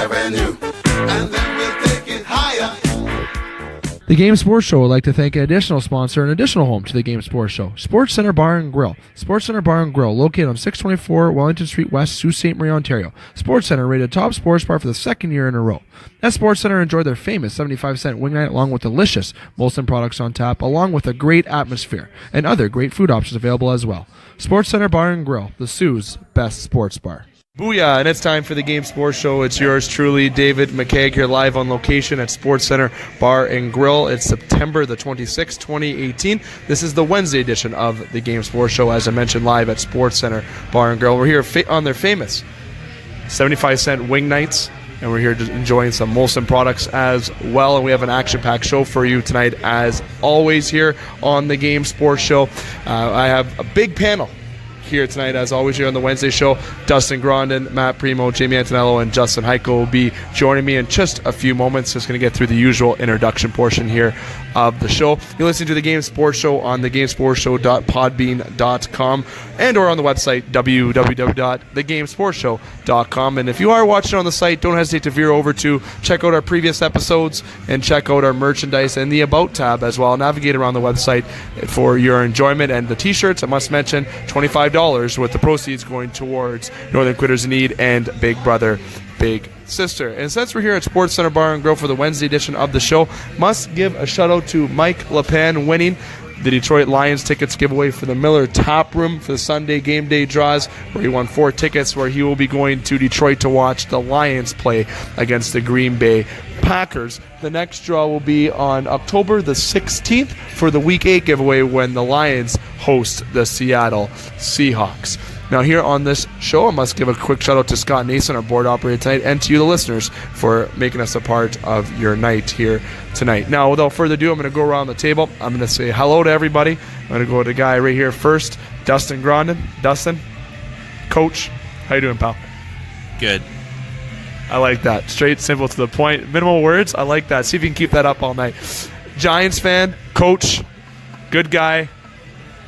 Avenue, and then we'll take it higher. The Game Sports Show would like to thank an additional sponsor and additional home to the Game Sports Show, Sportscenter Bar and Grill. Sportscenter Bar and Grill, located on 624 Wellington Street West, Sault Ste. Marie, Ontario. Sportscenter rated top sports bar for the second year in a row. At Sportscenter, enjoy their famous 75-cent wing night along with delicious Molson products on tap, along with a great atmosphere and other great food options available as well. Sportscenter Bar and Grill, the Sioux's best sports bar. Booyah, and it's time for the Game Sports Show. It's yours truly, David McCaig, here live on location at Sportscenter Bar and Grill. It's September the 26th, 2018. This is the Wednesday edition of the Game Sports Show, as I mentioned, live at Sportscenter Bar and Grill. We're here on their famous 75-cent wing nights, and we're here enjoying some Molson products as well, and we have an action-packed show for you tonight, as always, here on the Game Sports Show. I have a big panel here tonight, as always, here on the Wednesday show. Dustin Grondin, Matt Premo, Jamie Antonello, and Justin Hykel will be joining me in just a few moments. Just going to get through the usual introduction portion here of the show. You're listening to the Game Sports Show on thegamesportshow.podbean.com and or on the website www.thegamesportshow.com. And if you are watching on the site, don't hesitate to veer over to check out our previous episodes and check out our merchandise and the About tab as well. Navigate around the website for your enjoyment. And the t-shirts, I must mention, $25 with the proceeds going towards Northern Quitters in Need and Big Brother Big Sister. And since we're here at Sportscenter Bar and Grill for the Wednesday edition of the show, must give a shout out to Mike LePan winning the Detroit Lions tickets giveaway for the Miller Tap Room for the Sunday game day draws, where he won 4 tickets, where he will be going to Detroit to watch the Lions play against the Green Bay Packers. The next draw will be on October the 16th for the Week 8 giveaway, when the Lions host the Seattle Seahawks. Now, here on this show, I must give a quick shout out to Scott Nason, our board operator tonight, and to you, the listeners, for making us a part of your night here tonight. Now, without further ado, I'm going to go around the table. I'm going to say hello to everybody. I'm going to go to the guy right here first, Dustin Grondin. Dustin, Coach, how you doing, pal? Good. I like that. Straight, simple, to the point. Minimal words. I like that. See if you can keep that up all night. Giants fan, Coach, good guy.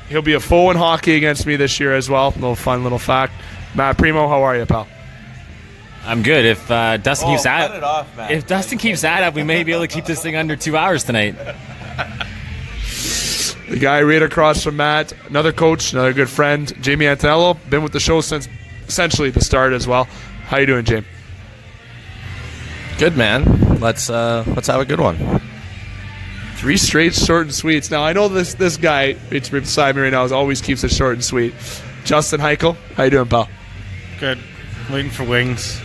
He'll be a foe in hockey against me this year as well. A little fun little fact. Matt Premo, how are you, pal? I'm good. If Dustin keeps at it, we may be able to keep this thing under 2 hours tonight. The guy right across from Matt, another coach, another good friend, Jamie Antonello, been with the show since essentially the start as well. How you doing, Jamie? Good, man. Let's have a good one. 3 straight short and sweets. Now, I know this guy right beside me right now always keeps it short and sweet. Justin Hykel, how you doing, pal? Good. Waiting for wings.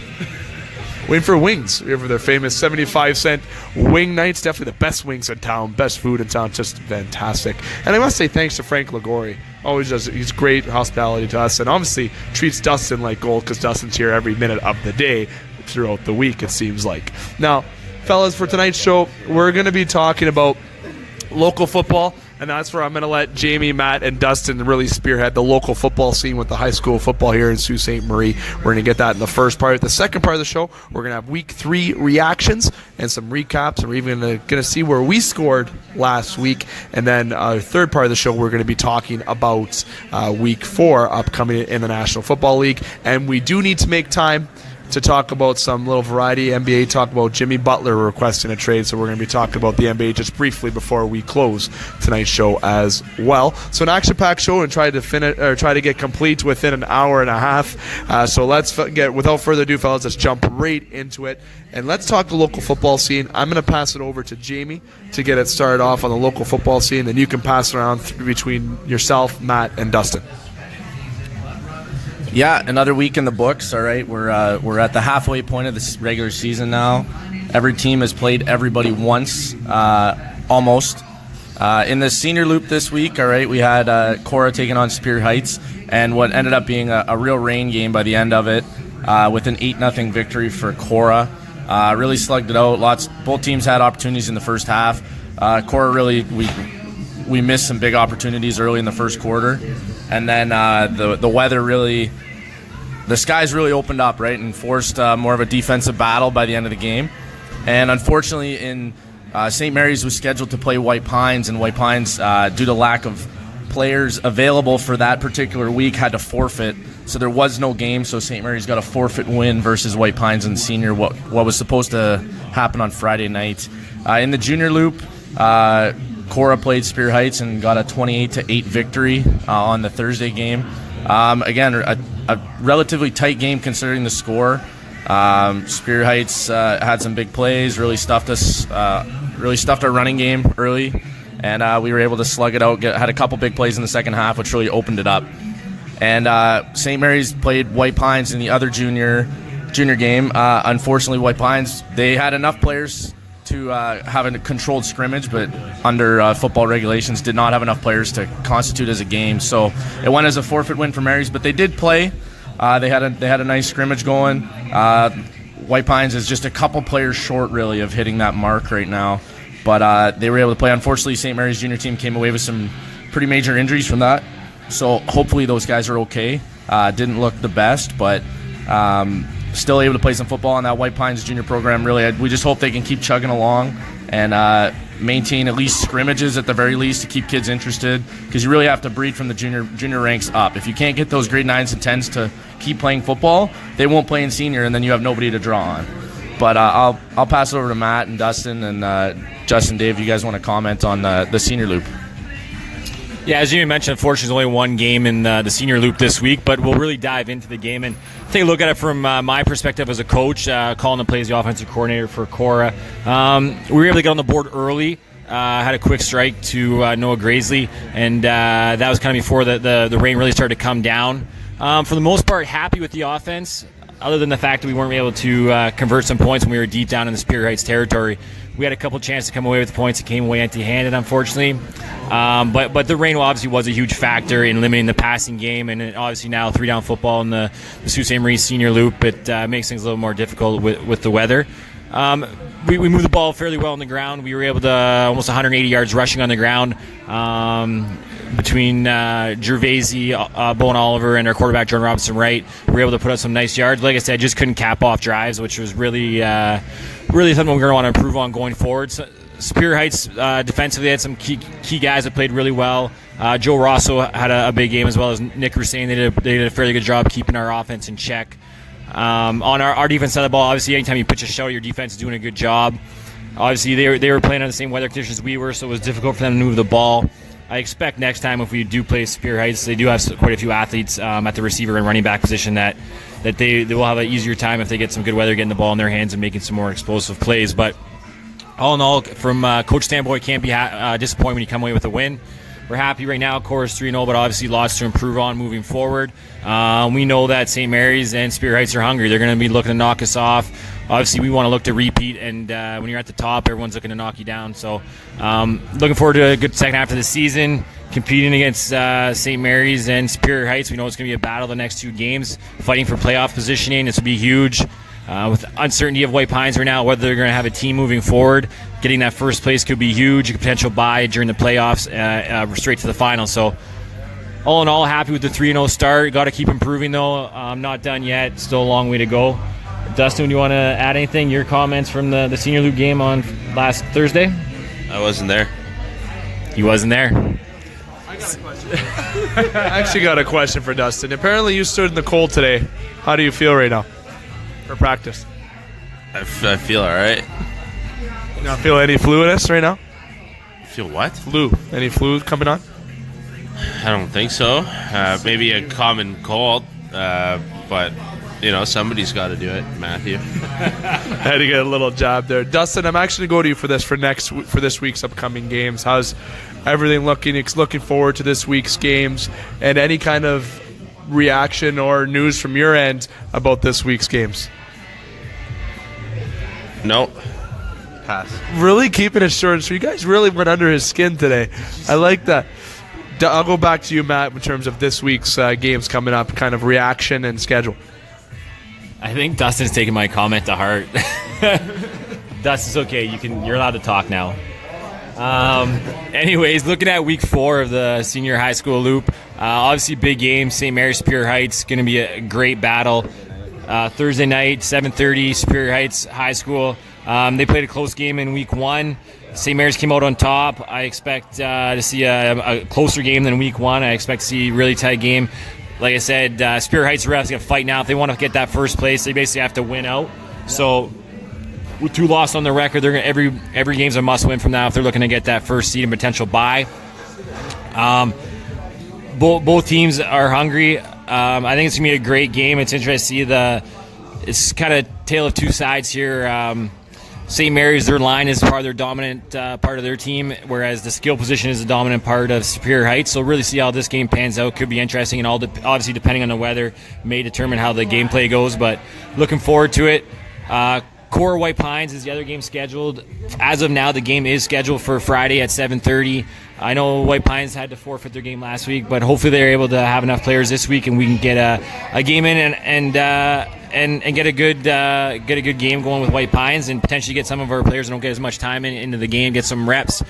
Waiting for wings. We're here for their famous 75-cent wing nights. Definitely the best wings in town, best food in town. Just fantastic. And I must say thanks to Frank Liguori. Always does. He's great hospitality to us, and obviously treats Dustin like gold, because Dustin's here every minute of the day throughout the week, it seems like. Now, fellas, for tonight's show, we're going to be talking about local football, and that's where I'm going to let Jamie, Matt, and Dustin really spearhead the local football scene with the high school football here in Sault Ste. Marie. We're going to get that in the first part. The second part of the show, we're going to have Week 3 reactions and some recaps, and we're even going to see where we scored last week. And then our third part of the show, we're going to be talking about Week 4 upcoming in the National Football League. And we do need to make time to talk about some little variety. NBA talk about Jimmy Butler requesting a trade, so we're going to be talking about the NBA just briefly before we close tonight's show as well. So an action-packed show, and try to get complete within an hour and a half. So let's get, without further ado, fellas, let's jump right into it, and let's talk the local football scene. I'm going to pass it over to Jamie to get it started off on the local football scene, then you can pass it around between yourself, Matt, and Dustin. Yeah, another week in the books. All right, we're at the halfway point of this regular season now. Every team has played everybody once, almost. In the senior loop this week, all right, we had Cora taking on Superior Heights, and what ended up being a real rain game by the end of it, with an 8-0 victory for Cora. Really slugged it out. Both teams had opportunities in the first half. Cora really, we missed some big opportunities early in the first quarter, and then the weather really, the skies really opened up, right, and forced more of a defensive battle by the end of the game. And unfortunately, St. Mary's was scheduled to play White Pines, and White Pines, due to lack of players available for that particular week had to forfeit, so there was no game. So St. Mary's got a forfeit win versus White Pines in senior, what was supposed to happen on Friday night. In the junior loop, Cora played Spear Heights and got a 28-8 victory on the Thursday game. Again, a relatively tight game considering the score. Spear Heights had some big plays, really stuffed us, really stuffed our running game early, and we were able to slug it out. Had a couple big plays in the second half, which really opened it up. And St. Mary's played White Pines in the other junior game. Unfortunately, White Pines, they had enough players to have a controlled scrimmage, but under football regulations did not have enough players to constitute as a game. So it went as a forfeit win for Mary's, but they did play. They had a nice scrimmage going. White Pines is just a couple players short, really, of hitting that mark right now. But they were able to play. Unfortunately, St. Mary's junior team came away with some pretty major injuries from that. So hopefully those guys are okay. Didn't look the best, but still able to play some football on that White Pines junior program. Really, we just hope they can keep chugging along and maintain at least scrimmages at the very least to keep kids interested, because you really have to breed from the junior ranks up. If you can't get those grade 9s and 10s to keep playing football, they won't play in senior, and then you have nobody to draw on. But I'll pass it over to Matt and Dustin and Justin, Dave. You guys want to comment on the senior loop? Yeah, as you mentioned, unfortunately, there's only one game in the senior loop this week, but we'll really dive into the game and take a look at it from my perspective as a coach, calling the plays, the offensive coordinator for Cora. We were able to get on the board early. Had a quick strike to Noah Graisley, and that was kind of before the rain really started to come down. For the most part, happy with the offense, other than the fact that we weren't able to convert some points when we were deep down in the Spear Heights territory. We had a couple chances to come away with points. It came away empty-handed, unfortunately. But the rain obviously was a huge factor in limiting the passing game, and obviously now 3-down football in the Sault Ste. Marie senior loop, it makes things a little more difficult with the weather. We moved the ball fairly well on the ground. We were able to almost 180 yards rushing on the ground between Gervaisi, Bowen Oliver, and our quarterback, Jordan Robinson Wright. We were able to put up some nice yards. Like I said, just couldn't cap off drives, which was really something we're going to want to improve on going forward. So, Spear Heights defensively had some key guys that played really well. Joe Rosso had a big game, as well as Nick Hussein. They did a fairly good job keeping our offense in check. On our defense side of the ball, obviously anytime you pitch a shout, your defense is doing a good job. Obviously they were playing on the same weather conditions we were, so it was difficult for them to move the ball. I expect next time if we do play Spear Heights, they do have quite a few athletes at the receiver and running back position that they will have an easier time if they get some good weather getting the ball in their hands and making some more explosive plays. But all in all, from coach standpoint, can't be disappointed when you come away with a win. We're happy right now. Cora's 3-0, but obviously lots to improve on moving forward. We know that St. Mary's and Spear Heights are hungry. They're going to be looking to knock us off. Obviously, we want to look to repeat, and when you're at the top, everyone's looking to knock you down. So looking forward to a good second half of the season, competing against St. Mary's and Spear Heights. We know it's going to be a battle the next two games, fighting for playoff positioning. This will be huge. With uncertainty of White Pines right now, whether they're going to have a team moving forward, getting that first place could be huge. A potential bye during the playoffs, straight to the final. So, all in all, happy with the 3-0 start. Got to keep improving, though. I'm not done yet. Still a long way to go. Dustin, do you want to add anything? Your comments from the Senior Loop game on last Thursday? I wasn't there. He wasn't there. I got a question. I actually got a question for Dustin. Apparently, you stood in the cold today. How do you feel right now? For practice. I feel all right. You not feel any fluidness right now? Feel what? Flu. Any flu coming on? I don't think so. Maybe a common cold, but somebody's got to do it. Matthew. I had to get a little jab there. Dustin, I'm actually going to go to you for this week's upcoming games. How's everything looking? Looking forward to this week's games, and any kind of reaction or news from your end about this week's games? Nope. Pass. Really keeping it short. So you guys really went under his skin today. I like that. I'll go back to you, Matt, in terms of this week's games coming up, kind of reaction and schedule. I think Dustin's taking my comment to heart. Dustin's okay. You're allowed to talk now. Anyways, looking at week 4 of the senior high school loop, obviously big game. St. Mary's Superior Heights going to be a great battle. Thursday night, 7:30, Superior Heights High School. They played a close game in week 1. St. Mary's came out on top. I expect to see a closer game than week one. I expect to see a really tight game. Like I said, Spear Heights refs going to fight now. If they want to get that first place, they basically have to win out. So with 2 losses on the record, they're gonna, every game's a must-win from now if they're looking to get that first seed and potential bye. Both teams are hungry. I think it's going to be a great game. It's interesting to see it's kind of tale of two sides here. St. Mary's, their line is part of their dominant part of their team, whereas the skill position is the dominant part of Superior Heights. So really see how this game pans out. Could be interesting, and obviously depending on the weather may determine how the gameplay goes, but looking forward to it. Core White Pines is the other game scheduled. As of now, the game is scheduled for Friday at 7:30. I know White Pines had to forfeit their game last week, but hopefully they're able to have enough players this week, and we can get a game in and get a good game going with White Pines, and potentially get some of our players that don't get as much time into the game, get some reps.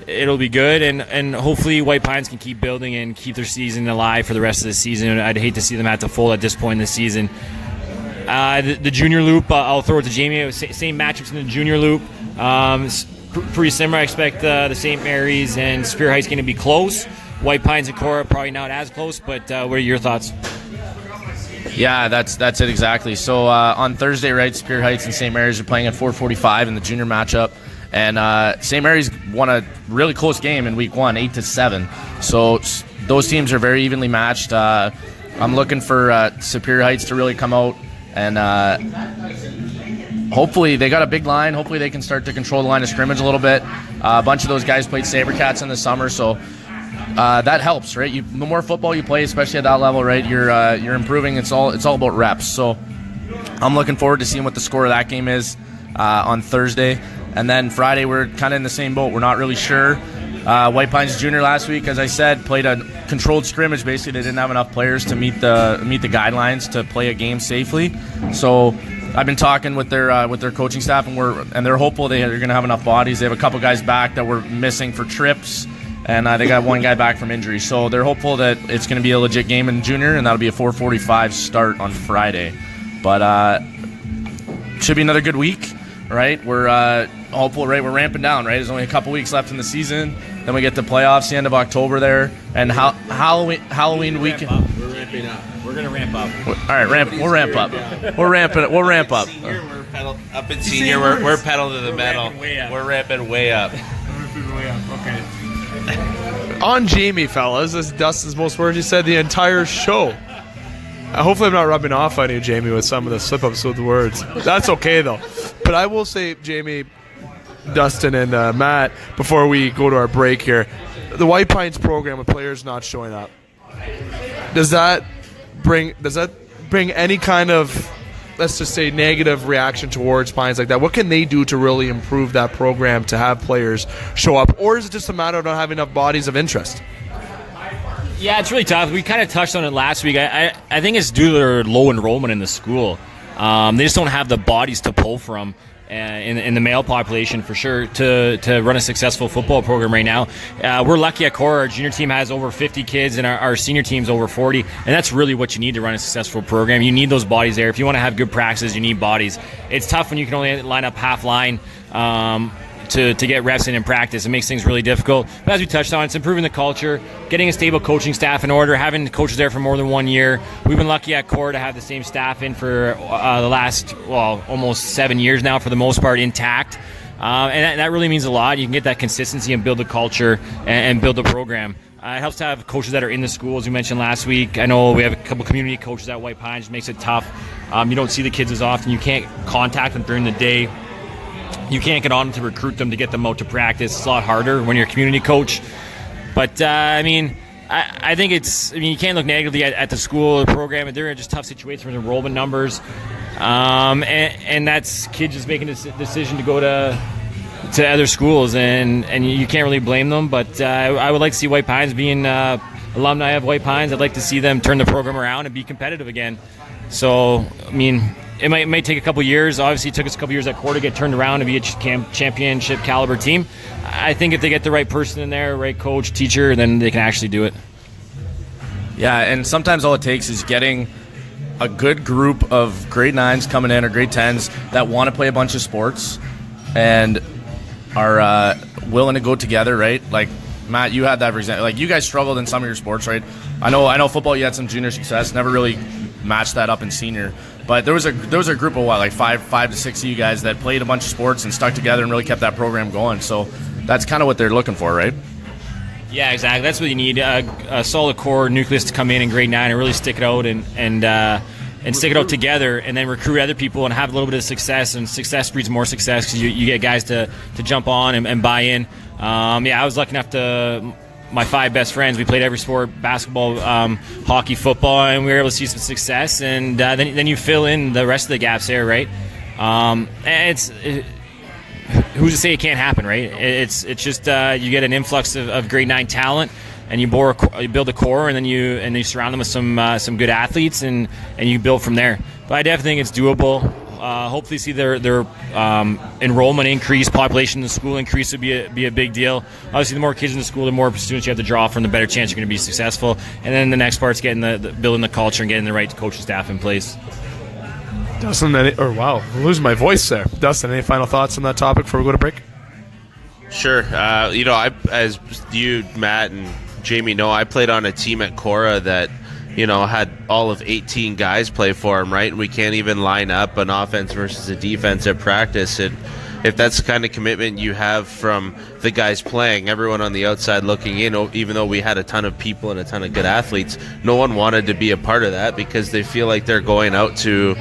It'll be good, and hopefully White Pines can keep building and keep their season alive for the rest of the season. I'd hate to see them have to fold at this point in the season. The junior loop, I'll throw it to Jamie. Same matchups in the junior loop. Pretty similar. I expect the St. Mary's and Spear Heights going to be close. White Pines and Cora probably not as close, but what are your thoughts? Yeah, that's it exactly. So on Thursday, right, Spear Heights and St. Mary's are playing at 4:45 in the junior matchup, and St. Mary's won a really close game in week 1, 8-7. So those teams are very evenly matched. I'm looking for Superior Heights to really come out, and hopefully they got a big line. Hopefully they can start to control the line of scrimmage a little bit. A bunch of those guys played Sabercats in the summer, so that helps, right? The more football you play, especially at that level, right, you're improving. It's all about reps. So I'm looking forward to seeing what the score of that game is on Thursday. And then Friday, we're kind of in the same boat. We're not really sure. White Pines Junior last week, as I said, played a controlled scrimmage. Basically, they didn't have enough players to meet the guidelines to play a game safely. So I've been talking with their coaching staff, and they're hopeful they're going to have enough bodies. They have a couple guys back that were missing for trips, and they got one guy back from injury. So they're hopeful that it's going to be a legit game in junior, and that'll be a 4:45 start on Friday. But should be another good week, right? We're hopeful, right? We're ramping down, right? There's only a couple weeks left in the season. Then we get the playoffs the end of October there, and Halloween weekend. We're ramping up. We're gonna ramp up. All right, we'll ramp up. We'll ramp up. Senior, we're pedal up in senior. We're pedal to the metal. We're ramping way up. Okay. On Jamie, fellas, this is Dustin's most words he said the entire show. Hopefully I'm not rubbing off on you, Jamie, with some of the slip-ups with the words. That's okay, though. But I will say, Jamie, Dustin, and Matt, before we go to our break here, the White Pines program with players not showing up, does that bring any kind of, let's just say, negative reaction towards Pines like that? What can they do to really improve that program to have players show up? Or is it just a matter of not having enough bodies of interest? Yeah, it's really tough. We kind of touched on it last week. I think it's due to their low enrollment in the school. They just don't have the bodies to pull from in the male population, for sure, to run a successful football program right now. We're lucky at Cora. Our junior team has over 50 kids, and our senior team's over 40, and that's really what you need to run a successful program. You need those bodies there. If you want to have good practices, you need bodies. It's tough when you can only line up half line to get reps in practice. It makes things really difficult. But as we touched on, it's improving the culture, getting a stable coaching staff in order, having coaches there for more than 1 year. We've been lucky at Core to have the same staff in for the last, almost 7 years now, for the most part, intact. And that really means a lot. You can get that consistency and build the culture and build the program. It helps to have coaches that are in the school, as you mentioned last week. I know we have a couple community coaches at White Pines. It makes it tough. You don't see the kids as often. You can't contact them during the day. You can't get on to recruit them to get them out to practice. It's a lot harder when you're a community coach. But, I think you can't look negatively at the school or the program. They're in just tough situations with enrollment numbers. And that's kids just making a decision to go to other schools. And you can't really blame them. But I would like to see White Pines being alumni of White Pines. I'd like to see them turn the program around and be competitive again. So, it may take a couple years. Obviously, it took us a couple years at Core to get turned around and be a championship caliber team. I think if they get the right person in there, right coach, teacher, then they can actually do it. Yeah, and sometimes all it takes is getting a good group of grade 9s coming in or grade 10s that want to play a bunch of sports, and are willing to go together, right? Like, Matt, you had that for example. Like, you guys struggled in some of your sports, right? I know football, you had some junior success, never really matched that up in senior. But there was a group of like five to six of you guys that played a bunch of sports and stuck together and really kept that program going. So that's kind of what they're looking for, right? Yeah, exactly. That's what you need, a solid core nucleus to come in grade 9 and really stick it out and stick it out together, and then recruit other people and have a little bit of success, and success breeds more success because you get guys to jump on and buy in. I was lucky enough to, my 5 best friends, we played every sport, basketball, hockey, football, and we were able to see some success, and then you fill in the rest of the gaps there, right? Who's to say it can't happen, right? It's just you get an influx of grade 9 talent, and you build a core, and then you surround them with some good athletes, and you build from there. But I definitely think it's doable. Hopefully, see their enrollment increase, population in the school increase would be a big deal. Obviously, the more kids in the school, the more students you have to draw from, the better chance you're going to be successful. And then the next part's getting building the culture and getting the right coaching staff in place. Dustin, wow, I'm losing my voice there. Dustin, any final thoughts on that topic before we go to break? Sure. As you, Matt, and Jamie know, I played on a team at Cora that, had all of 18 guys play for him, right? And we can't even line up an offense versus a defense at practice. And if that's the kind of commitment you have from the guys playing, everyone on the outside looking in, even though we had a ton of people and a ton of good athletes, no one wanted to be a part of that because they feel like they're going out to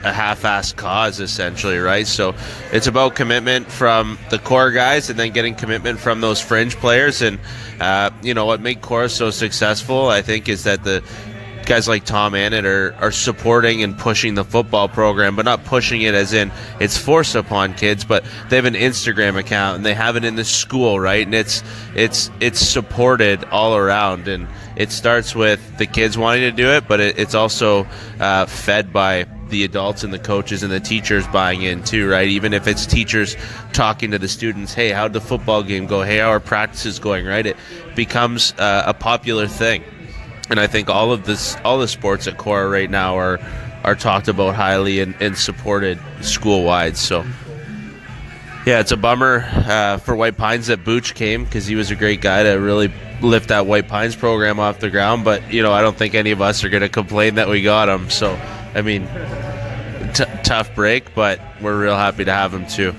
a half-assed cause, essentially, right? So it's about commitment from the core guys and then getting commitment from those fringe players. And what made Cora so successful, I think, is that the guys like Tom Annett are supporting and pushing the football program, but not pushing it as in it's forced upon kids, but they have an Instagram account and they have it in the school, right? And it's supported all around, and it starts with the kids wanting to do it, but it's also fed by the adults and the coaches and the teachers buying in too, right? Even if it's teachers talking to the students, hey, how'd the football game go? Hey, how are practices going, right? It becomes a popular thing. And I think all the sports at Cora right now are talked about highly and supported school-wide. So, yeah, it's a bummer for White Pines that Booch came, because he was a great guy to really lift that White Pines program off the ground. But, I don't think any of us are going to complain that we got him. So, I mean, tough break, but we're real happy to have him too.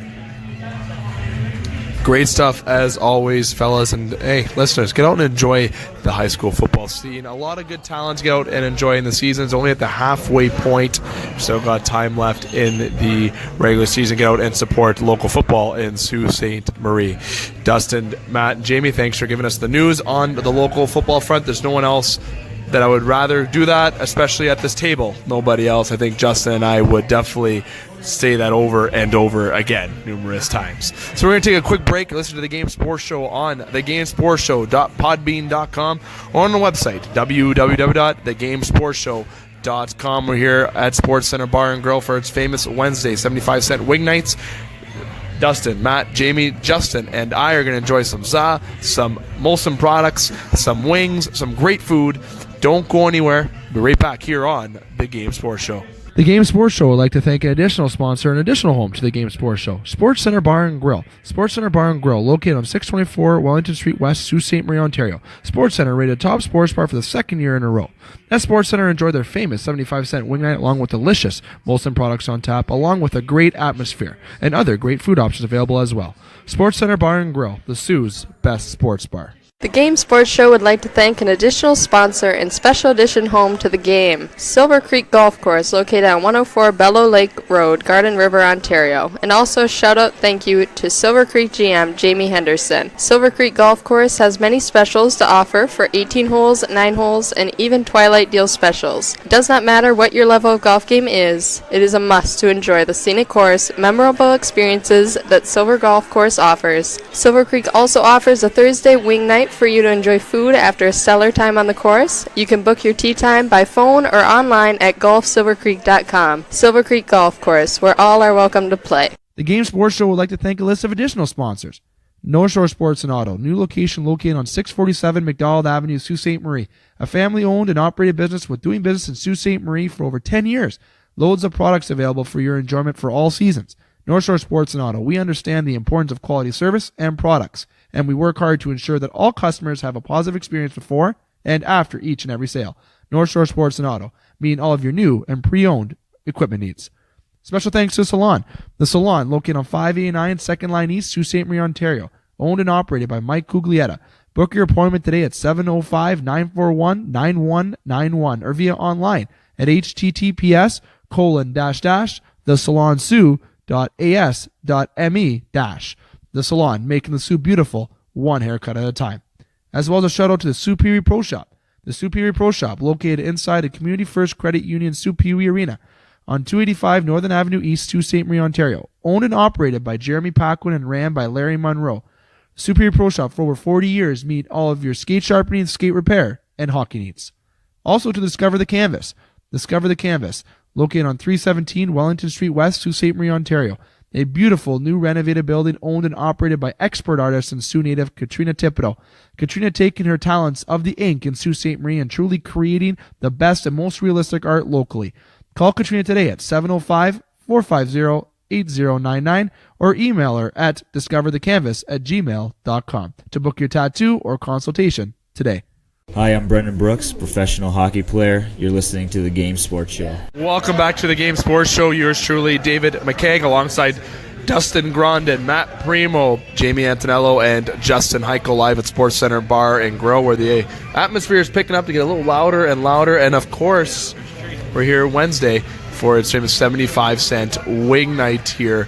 Great stuff as always, fellas. And hey, listeners, get out and enjoy the high school football scene. A lot of good talents. Get out and enjoy in the season. It's only at the halfway point. Still got time left in the regular season. Get out and support local football in Sault Ste. Marie. Dustin, Matt, and Jamie, thanks for giving us the news on the local football front. There's no one else that I would rather do that, especially at this table. Nobody else. I think Justin and I would definitely say that over and over again numerous times. So we're going to take a quick break and listen to the Game Sports Show on thegamesportshow.podbean.com or on the website www.thegamesportshow.com. We're here at Sportscenter Bar and Grill for its famous Wednesday 75-cent wing nights. Dustin, Matt, Jamie, Justin, and I are going to enjoy some za, some Molson products, some wings, some great food. Don't go anywhere. We'll be right back here on The Game Sports Show. The Game Sports Show would like to thank an additional sponsor and additional home to the Game Sports Show, Sportscenter Bar and Grill. Sportscenter Bar and Grill, located on 624 Wellington Street West, Sault Ste. Marie, Ontario. Sportscenter rated top sports bar for the second year in a row. At Sportscenter, enjoy their famous 75-cent wing night along with delicious Molson products on tap, along with a great atmosphere and other great food options available as well. Sportscenter Bar and Grill, the Sioux's best sports bar. The Game Sports Show would like to thank an additional sponsor and special edition home to the game, Silver Creek Golf Course, located on 104 Bellow Lake Road, Garden River, Ontario. And also shout out thank you to Silver Creek GM Jamie Henderson. Silver Creek Golf Course has many specials to offer for 18 holes, 9 holes, and even Twilight Deal specials. It does not matter what your level of golf game is, it is a must to enjoy the scenic course, memorable experiences that Silver Golf Course offers. Silver Creek also offers a Thursday wing night for you to enjoy food after a stellar time on the course. You can book your tee time by phone or online at golfsilvercreek.com. Silver Creek Golf Course, where all are welcome to play. The Game Sports Show would like to thank a list of additional sponsors. North Shore Sports and Auto, new location located on 647 McDonald Avenue, Sault Ste. Marie. A family-owned and operated business with doing business in Sault Ste. Marie for over 10 years. Loads of products available for your enjoyment for all seasons. North Shore Sports and Auto. We understand the importance of quality service and products, and we work hard to ensure that all customers have a positive experience before and after each and every sale. North Shore Sports and Auto, meeting all of your new and pre-owned equipment needs. Special thanks to Salon. The Salon, located on 589 2nd Line East, Sault Ste. Marie, Ontario. Owned and operated by Mike Cuglietta. Book your appointment today at 705-941-9191 or via online at https://thesalonsioux.as.me-. The Salon, making the Sioux beautiful, one haircut at a time. As well as a shout out to the Superior Pro Shop. The Superior Pro Shop, located inside the Community First Credit Union Superior Arena on 285 Northern Avenue East, Sault Ste. Marie, Ontario. Owned and operated by Jeremy Paquin and ran by Larry Monroe. Superior Pro Shop, for over 40 years, meet all of your skate sharpening, skate repair, and hockey needs. Also to Discover the Canvas. Discover the Canvas, located on 317 Wellington Street West, Sault Ste. Marie, Ontario. A beautiful new renovated building owned and operated by expert artist and Sioux native Katrina Thibodeau. Katrina taking her talents of the ink in Sault Ste. Marie and truly creating the best and most realistic art locally. Call Katrina today at 705-450-8099 or email her at discoverthecanvas@gmail.com to book your tattoo or consultation today. Hi, I'm Brendan Brooks, professional hockey player. You're listening to the Game Sports Show. Welcome back to the Game Sports Show. Yours truly, David McCaig, alongside Dustin Grondin, Matt Premo, Jamie Antonello, and Justin Hykel live at Sportscenter Bar and Grill, where the atmosphere is picking up to get a little louder and louder. And, of course, we're here Wednesday for its famous 75-cent wing night here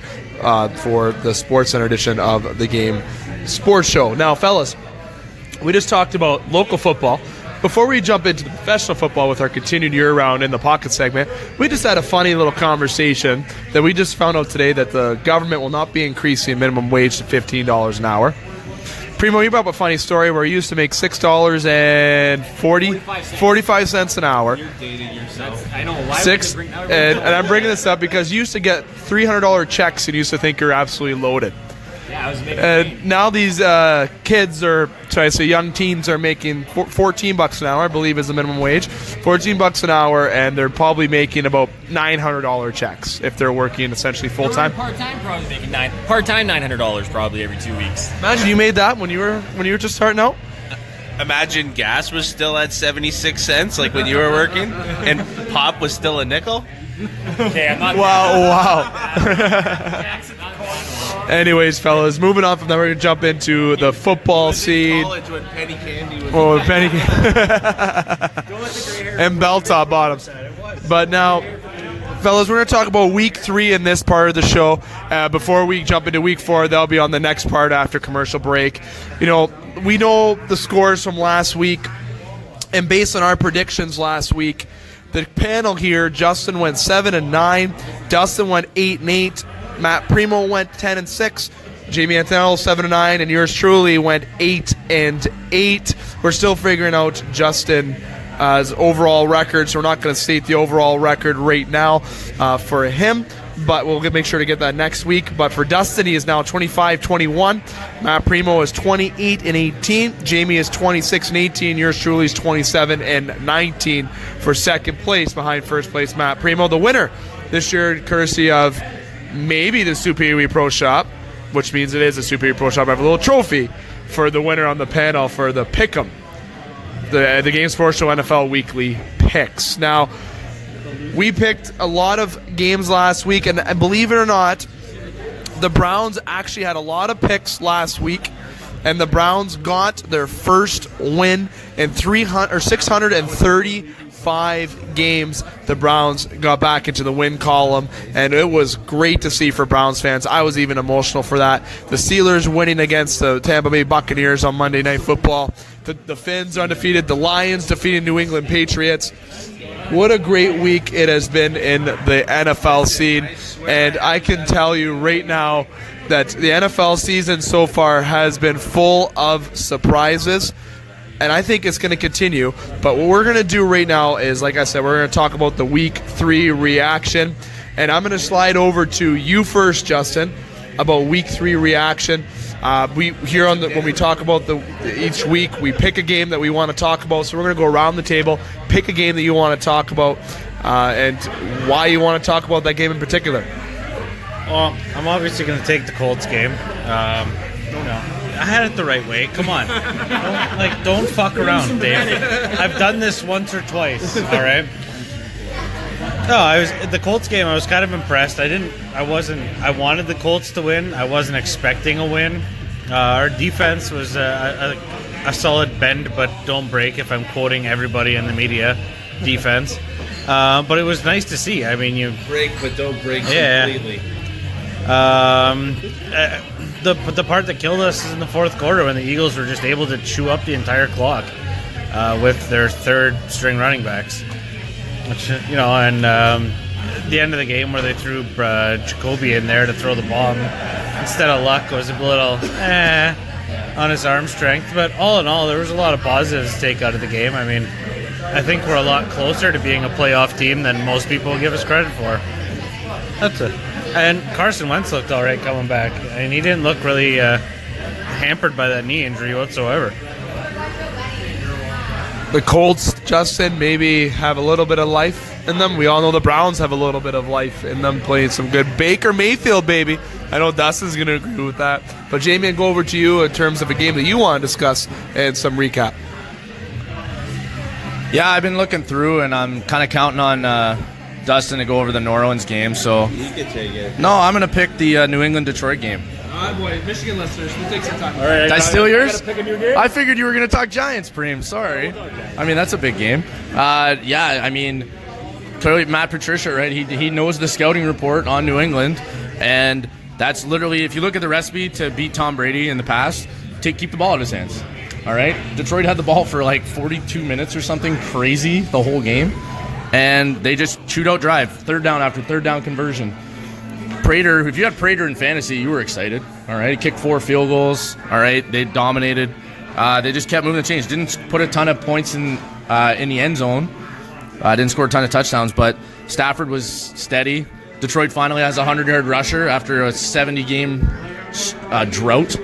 for the SportsCenter edition of the Game Sports Show. Now, fellas, we just talked about local football. Before we jump into the professional football with our continued year-round in the pocket segment, we just had a funny little conversation that we just found out today that the government will not be increasing minimum wage to $15 an hour. Primo, you brought up a funny story where you used to make $6.45 an hour. You're dating yourself. I know. Why Six, would you bring, and I'm bringing this up because you used to get $300 checks and you used to think you're absolutely loaded. Yeah, I was making And now these kids young teens are making $14 an hour, I believe is the minimum wage. $14 an hour, and they're probably making about $900 checks if they're working essentially full time. Part-time, probably making $900 probably every 2 weeks. Imagine you made that when you were just starting out. Imagine gas was still at 76 cents, like when you were working, and pop was still a nickel. Okay, I'm not. Wow. Anyways, fellas, moving on from that, we're going to jump into the football scene. College when penny candy was and bell top bottoms. But now, fellas, we're going to talk about week 3 in this part of the show. Before we jump into week 4, that'll be on the next part after commercial break. You know, we know the scores from last week, and based on our predictions last week, the panel here, Justin went 7-9, Dustin went 8-8, Matt Premo went 10-6, Jamie Antonello 7-9, and yours truly went 8-8. We're still figuring out Justin's overall record, so we're not going to state the overall record right now for him, but we'll make sure to get that next week. But for Dustin, he is now 25-21. Matt Premo is 28-18. Jamie is 26-18. Yours truly is 27-19 for second place behind first place Matt Premo. The winner this year, courtesy of maybe the Superior Pro Shop, which means it is a Superior Pro Shop. I have a little trophy for the winner on the panel for the Pick'em, the Game Sports Show NFL Weekly Picks. Now, we picked a lot of games last week, and believe it or not, the Browns actually had a lot of picks last week, and the Browns got their first win in 635 games. The Browns got back into the win column, and it was great to see for Browns fans. I was even emotional for that. The Steelers winning against the Tampa Bay Buccaneers on Monday Night Football. The Finns are undefeated. The Lions defeating New England Patriots. What a great week it has been in the NFL scene, and I can tell you right now that the NFL season so far has been full of surprises, and I think it's going to continue. But what we're going to do right now is, like I said, we're going to talk about the Week 3 reaction, and I'm going to slide over to you first, Justin, about Week 3 reaction. We here on when we talk about each week, we pick a game that we want to talk about. So we're going to go around the table, pick a game that you want to talk about, and why you want to talk about that game in particular. Well, I'm obviously going to take the Colts game. I had it the right way. Come on. Don't fuck around, Dave. I've done this once or twice, all right? No, the Colts game, I was kind of impressed. I wanted the Colts to win. I wasn't expecting a win. Our defense was a solid bend but don't break, if I'm quoting everybody in the media defense. But it was nice to see. I mean, you break but don't break completely. The part that killed us is in the fourth quarter when the Eagles were just able to chew up the entire clock with their third string running backs. Which, and at the end of the game where they threw Jacoby in there to throw the ball, instead of luck, was a little on his arm strength. But all in all, there was a lot of positives to take out of the game. I mean, I think we're a lot closer to being a playoff team than most people give us credit for. That's it. And Carson Wentz looked all right coming back. And he didn't look really hampered by that knee injury whatsoever. The Colts, Justin, maybe have a little bit of life in them. We all know the Browns have a little bit of life in them, playing some good Baker Mayfield, baby. I know Dustin's going to agree with that. But, Jamie, I'll go over to you in terms of a game that you want to discuss and some recap. Yeah, I've been looking through, and I'm kind of counting on Dustin to go over the New Orleans game. So You can take it. No, I'm going to pick the New England-Detroit game. Boy, Michigan listeners, we'll take some time. All right, did I steal yours? Pick a new game? I figured you were going to talk Giants, Preem. Sorry. I mean, that's a big game. I mean, clearly Matt Patricia, right? He knows the scouting report on New England, and that's literally, if you look at the recipe to beat Tom Brady in the past, keep the ball in his hands. All right? Detroit had the ball for like 42 minutes or something crazy the whole game, and they just chewed out drive, third down after third down conversion. Prater, if you had Prater in fantasy, you were excited. All right, he kicked 4 field goals. All right, they dominated. They just kept moving the chains. Didn't put a ton of points in the end zone. Didn't score a ton of touchdowns, but Stafford was steady. Detroit finally has a 100-yard rusher after a 70-game drought,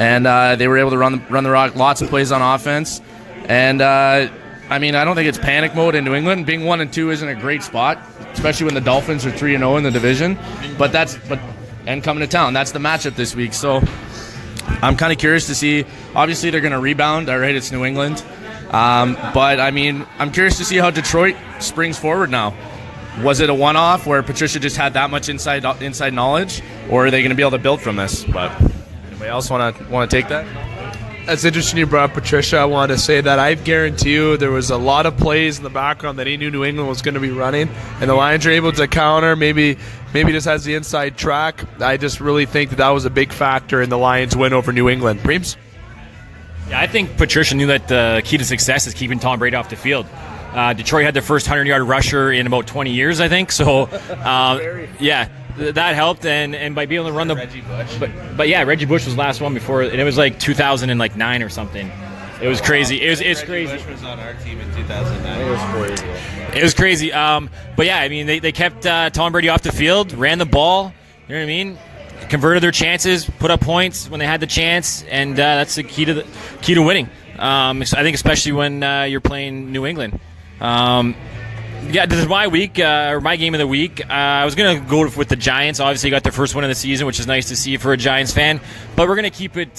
and they were able to run the rock, lots of plays on offense. And I mean, I don't think it's panic mode in New England. Being 1-2 isn't a great spot, especially when the Dolphins are 3-0 in the division. And coming to town, that's the matchup this week. So I'm kind of curious to see. Obviously, they're going to rebound. All right, it's New England. But I mean, I'm curious to see how Detroit springs forward now. Was it a one-off where Patricia just had that much inside knowledge, or are they going to be able to build from this? But anybody else want to take that? That's interesting you brought up Patricia. I want to say that I guarantee you there was a lot of plays in the background that he knew New England was going to be running, and the Lions are able to counter, maybe just has the inside track. I just really think that was a big factor in the Lions' win over New England. Preems? Yeah, I think Patricia knew that the key to success is keeping Tom Brady off the field. Detroit had their first 100-yard rusher in about 20 years, I think. So, yeah, that helped, and by being able to run the Reggie Bush. But yeah, Reggie Bush was the last one before, and it was like 2009 or something. It was crazy. It's crazy. Bush was on our team in 2009. It was crazy. It was crazy. But yeah, I mean, they kept Tom Brady off the field, ran the ball. You know what I mean? Converted their chances, put up points when they had the chance, and that's the key to winning. I think especially when you're playing New England. Yeah, this is my week, or my game of the week. I was going to go with the Giants. Obviously, got their first win of the season, which is nice to see for a Giants fan. But we're going to keep it,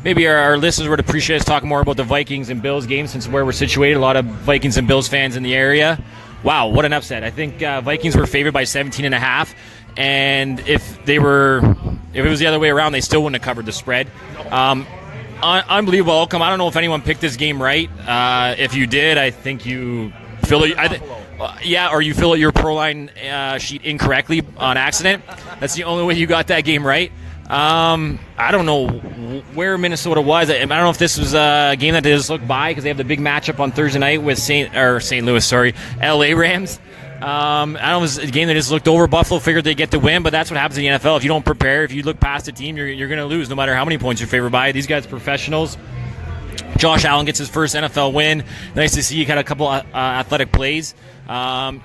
maybe our listeners would appreciate us talking more about the Vikings and Bills game, since where we're situated. A lot of Vikings and Bills fans in the area. Wow, what an upset. I think Vikings were favored by 17.5. And if it was the other way around, they still wouldn't have covered the spread. Unbelievable outcome. I don't know if anyone picked this game right. If you did, I think you fill it. Or you fill out your pro line sheet incorrectly on accident. That's the only way you got that game right. I don't know where Minnesota was. I don't know if this was a game that they just looked by because they have the big matchup on Thursday night with St. Louis, LA Rams. I don't know if it was a game that just looked over. Buffalo figured they'd get the win, but that's what happens in the NFL. If you don't prepare, if you look past a team, you're going to lose no matter how many points you're favored by. These guys are professionals. Josh Allen gets his first NFL win. Nice to see he had a couple athletic plays.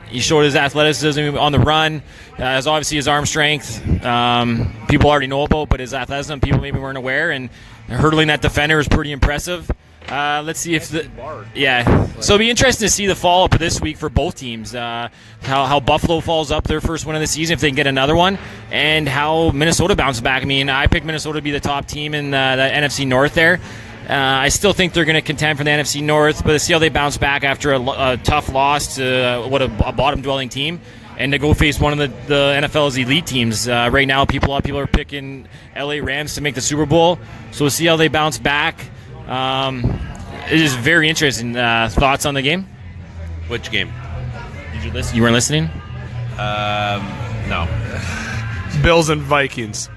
He showed his athleticism on the run, as obviously his arm strength. People already know about, but his athleticism people maybe weren't aware. And hurdling that defender is pretty impressive. Let's see if So it'll be interesting to see the follow-up of this week for both teams. How Buffalo follows up their first win of the season, if they can get another one, and how Minnesota bounces back. I mean, I picked Minnesota to be the top team in the NFC North there. I still think they're going to contend for the NFC North, but to see how they bounce back after a tough loss to a bottom-dwelling team, and to go face one of the NFL's elite teams. Right now, a lot of people are picking LA Rams to make the Super Bowl, so we'll see how they bounce back. It is very interesting. Thoughts on the game? Which game? Did you listen? You weren't listening? No. Bills and Vikings.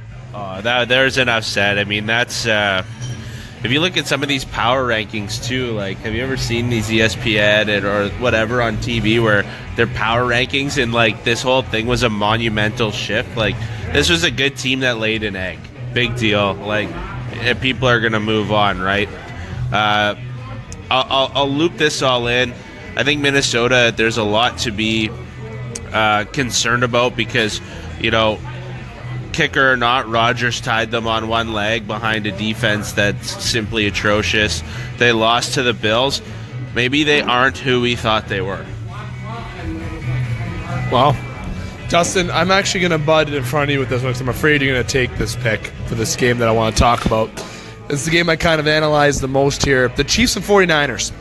There's enough said. I mean, that's if you look at some of these power rankings too. Like, have you ever seen these ESPN or whatever on TV where their power rankings and like this whole thing was a monumental shift? Like, this was a good team that laid an egg. Big deal. Like, people are gonna move on, right? I'll loop this all in. I think Minnesota, there's a lot to be concerned about because, kicker or not, Rodgers tied them on one leg behind a defense that's simply atrocious. They lost to the Bills. Maybe they aren't who we thought they were. Well, Dustin, I'm actually going to butt in front of you with this one because I'm afraid you're going to take this pick for this game that I want to talk about. It's the game I kind of analyzed the most here. The Chiefs and 49ers.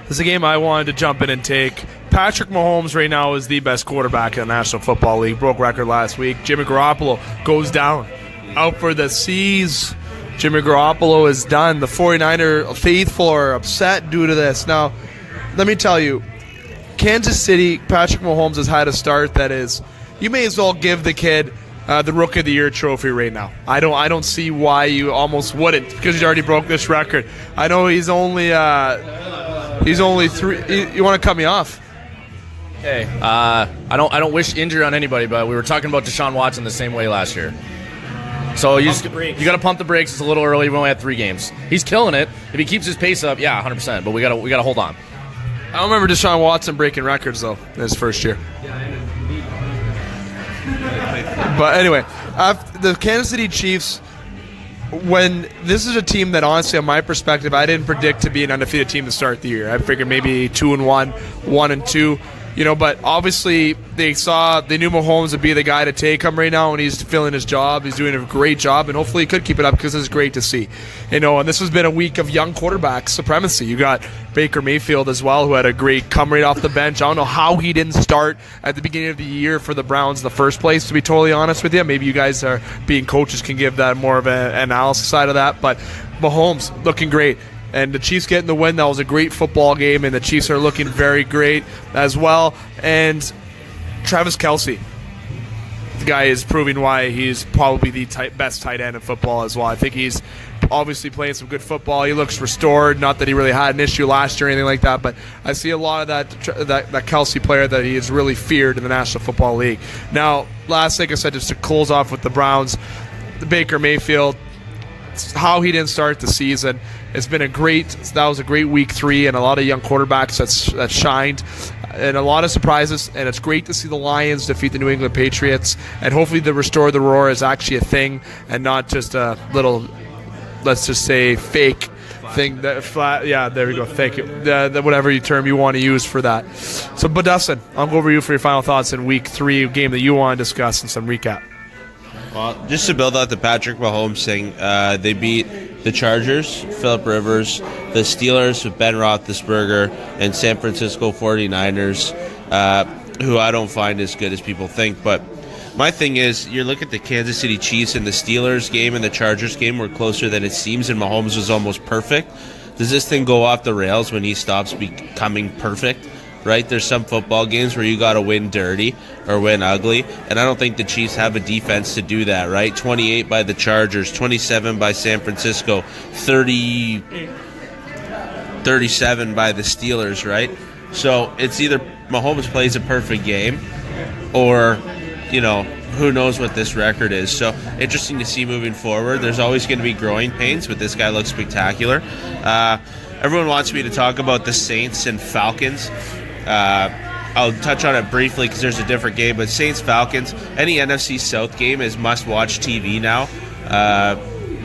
This is a game I wanted to jump in and take. Patrick Mahomes right now is the best quarterback in the National Football League. Broke record last week. Jimmy Garoppolo goes down. Out for the seas. Jimmy Garoppolo is done. The 49er faithful are upset due to this. Now, let me tell you, Kansas City, Patrick Mahomes has had a start that is, you may as well give the kid the Rookie of the Year trophy right now. I don't see why you almost wouldn't, because he already broke this record. I know he's only three. You want to cut me off? Hey, I don't wish injury on anybody, but we were talking about Deshaun Watson the same way last year. So you got to pump the brakes. It's a little early. We only had 3 games. He's killing it. If he keeps his pace up, 100%. But we got to hold on. I don't remember Deshaun Watson breaking records though in his first year. But anyway, the Kansas City Chiefs. When this is a team that, honestly, on my perspective, I didn't predict to be an undefeated team to start the year. I figured maybe 2-1, 1-2. But obviously they knew Mahomes would be the guy to take him right now, and he's filling his job. He's doing a great job, and hopefully he could keep it up because it's great to see. And this has been a week of young quarterback supremacy. You got Baker Mayfield as well, who had a great come right off the bench. I don't know how he didn't start at the beginning of the year for the Browns in the first place, to be totally honest with you. Maybe you guys are being coaches can give that more of an analysis side of that. But Mahomes looking great. And the Chiefs getting the win. That was a great football game, and the Chiefs are looking very great as well. And Travis Kelce, the guy is proving why he's probably the best tight end in football as well. I think he's obviously playing some good football. He looks restored. Not that he really had an issue last year or anything like that, but I see a lot of that Kelce player that he is really feared in the National Football League. Now, last thing I said, just to close off with the Browns, the Baker Mayfield, how he didn't start the season. That was a great week 3, and a lot of young quarterbacks that shined, and a lot of surprises. And it's great to see the Lions defeat the New England Patriots, and hopefully the Restore the Roar is actually a thing and not just a little, let's just say, fake thing. That flat, yeah, there we go. Thank you. Whatever term you want to use for that. So, but Dustin, I'll go over you for your final thoughts in week 3 game that you want to discuss and some recap. Well, just to build out the Patrick Mahomes thing, they beat the Chargers, Phillip Rivers, the Steelers with Ben Roethlisberger, and San Francisco 49ers, who I don't find as good as people think. But my thing is, you look at the Kansas City Chiefs and the Steelers game and the Chargers game were closer than it seems, and Mahomes was almost perfect. Does this thing go off the rails when he stops becoming perfect? Right? There's some football games where you got to win dirty or win ugly, and I don't think the Chiefs have a defense to do that, right? 28 by the Chargers, 27 by San Francisco, 37 by the Steelers, right? So it's either Mahomes plays a perfect game or, who knows what this record is. So interesting to see moving forward. There's always going to be growing pains, but this guy looks spectacular. Everyone wants me to talk about the Saints and Falcons. I'll touch on it briefly because there's a different game, but Saints-Falcons, any NFC South game is must-watch TV now.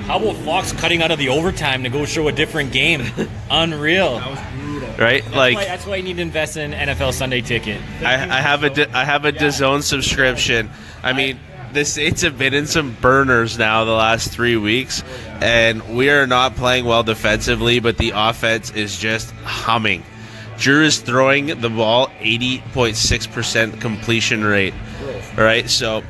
How about Fox cutting out of the overtime to go show a different game? Unreal. That was brutal. Right? That's why you need to invest in an NFL Sunday ticket. I have a DAZN subscription. I mean, the Saints have been in some burners now the last 3 weeks, and we are not playing well defensively, but the offense is just humming. Drew is throwing the ball 80.6% completion rate. All right, so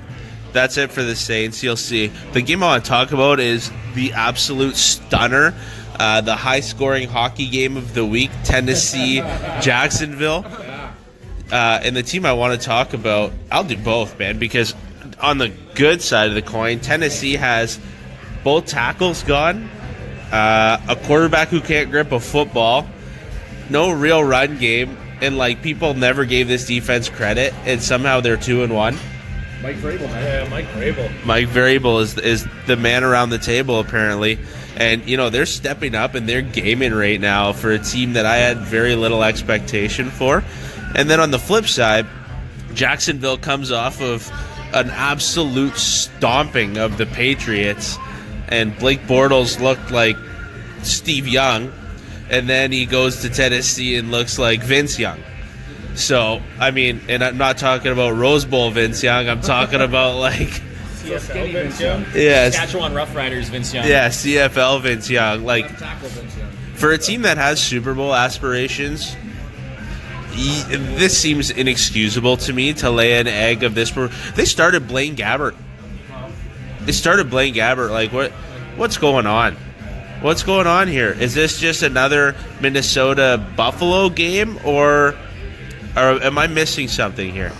that's it for the Saints. You'll see. The game I want to talk about is the absolute stunner, the high-scoring hockey game of the week, Tennessee-Jacksonville. And the team I want to talk about, I'll do both, man, because on the good side of the coin, Tennessee has both tackles gone, a quarterback who can't grip a football, no real run game, and people never gave this defense credit, and somehow they're 2-1. Mike Vrabel, man. Yeah, Mike Vrabel. Mike Vrabel is the man around the table, apparently. And, they're stepping up and they're gaming right now for a team that I had very little expectation for. And then on the flip side, Jacksonville comes off of an absolute stomping of the Patriots. And Blake Bortles looked like Steve Young. And then he goes to Tennessee and looks like Vince Young. So, I mean, and I'm not talking about Rose Bowl Vince Young. I'm talking about CFL Vince Young. Yeah, Saskatchewan Roughriders Vince Young. Yeah, CFL Vince Young. For a team that has Super Bowl aspirations, this seems inexcusable to me to lay an egg of this. They started Blaine Gabbert. What's going on? What's going on here? Is this just another Minnesota Buffalo game, or am I missing something here?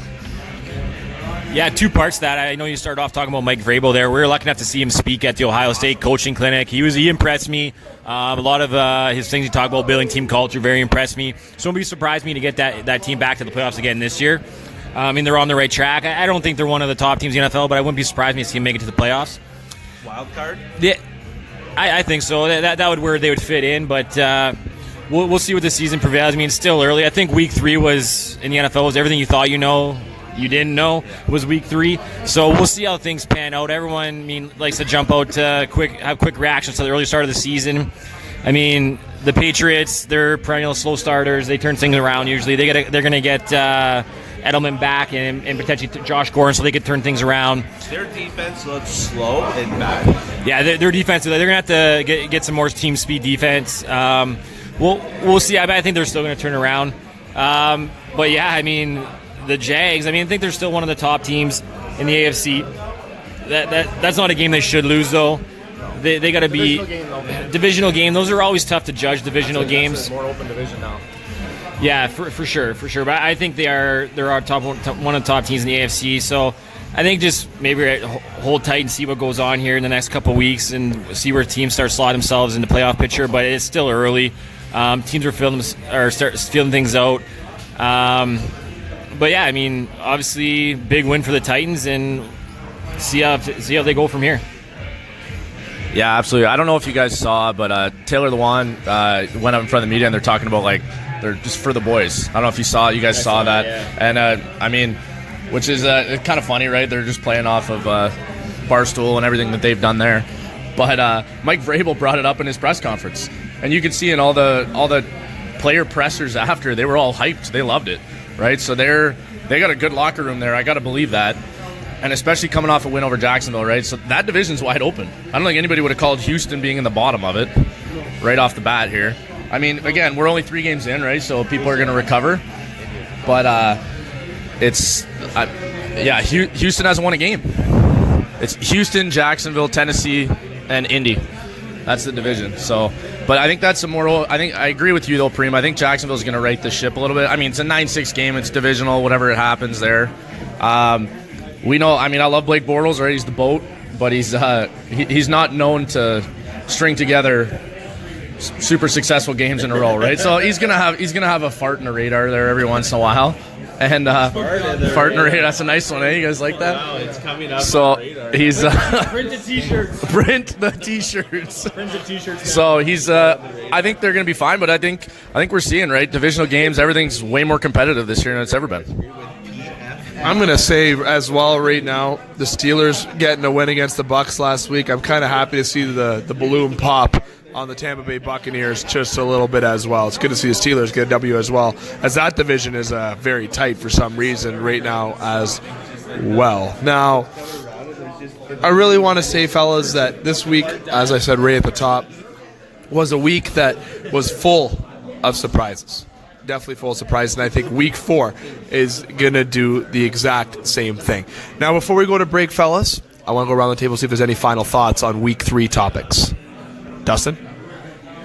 Yeah, two parts to that. I know you started off talking about Mike Vrabel there. We were lucky enough to see him speak at the Ohio State coaching clinic. He impressed me. A lot of his things he talked about building team culture very impressed me. So it would be surprised me to get that team back to the playoffs again this year. I mean, they're on the right track. I don't think they're one of the top teams in the NFL, but I wouldn't be surprised me to see them make it to the playoffs. Wild card? Yeah, I think so. That would where they would fit in, but we'll see what the season prevails. I mean, it's still early. I think week 3 was in the NFL was everything you thought you didn't know was week 3. So we'll see how things pan out. Everyone, likes to jump out have quick reactions to the early start of the season. I mean, the Patriots, they're perennial slow starters. They turn things around usually. They're going to get Edelman back and potentially Josh Gordon, so they could turn things around. Their defense looks slow and bad. Yeah, their defense. They're going to have to get some more team speed defense. We'll see. I think they're still going to turn around. But yeah, I mean, the Jags. I think they're still one of the top teams in the AFC. That's not a game they should lose, though. They got to be divisional game. Those are always tough to judge. Divisional games. More open division now. Yeah, for sure. But I think they're our one of the top teams in the AFC. So I think just maybe hold tight and see what goes on here in the next couple of weeks and see where teams start slotting themselves in the playoff picture. But it's still early. Teams are feeling things out. But yeah, I mean, obviously, big win for the Titans, and see how they go from here. Yeah, absolutely. I don't know if you guys saw, but Taylor Lewan went up in front of the media, and they're talking about they're just for the boys. I don't know if you guys saw that, yeah. And which is kind of funny, right? They're just playing off of Barstool and everything that they've done there. But Mike Vrabel brought it up in his press conference, and you could see in all the player pressers after, they were all hyped. They loved it, right? So they got a good locker room there. I got to believe that. And especially coming off a win over Jacksonville, right? So that division's wide open. I don't think anybody would have called Houston being in the bottom of it right off the bat here. I mean, again, we're only 3 games in, right? So people are going to recover. But Houston hasn't won a game. It's Houston, Jacksonville, Tennessee, and Indy. That's the division. So, but I think that's I think I agree with you though, Prem. I think Jacksonville's going to right the ship a little bit. I mean, it's a 9-6 game. It's divisional. Whatever it happens there. We know. I mean, I love Blake Bortles, right? He's the boat, but he's not known to string together super successful games in a row, right? So he's gonna have a fart in the radar there every once in a while. And fart in the radar, that's a nice one, eh? You guys like that? Wow, it's coming up. So he's print the t-shirts. Print the t-shirts. Print the t-shirts. So he's I think they're gonna be fine, but I think we're seeing, right, divisional games, everything's way more competitive this year than it's ever been. I'm going to say as well right now, the Steelers getting a win against the Bucks last week. I'm kind of happy to see the balloon pop on the Tampa Bay Buccaneers just a little bit as well. It's good to see the Steelers get a W as well, as that division is very tight for some reason right now as well. Now, I really want to say, fellas, that this week, as I said right at the top, was a week that was full of surprises. Definitely full of surprises, and I think week 4 is going to do the exact same thing. Now, before we go to break, fellas, I want to go around the table and see if there's any final thoughts on week 3 topics. Dustin?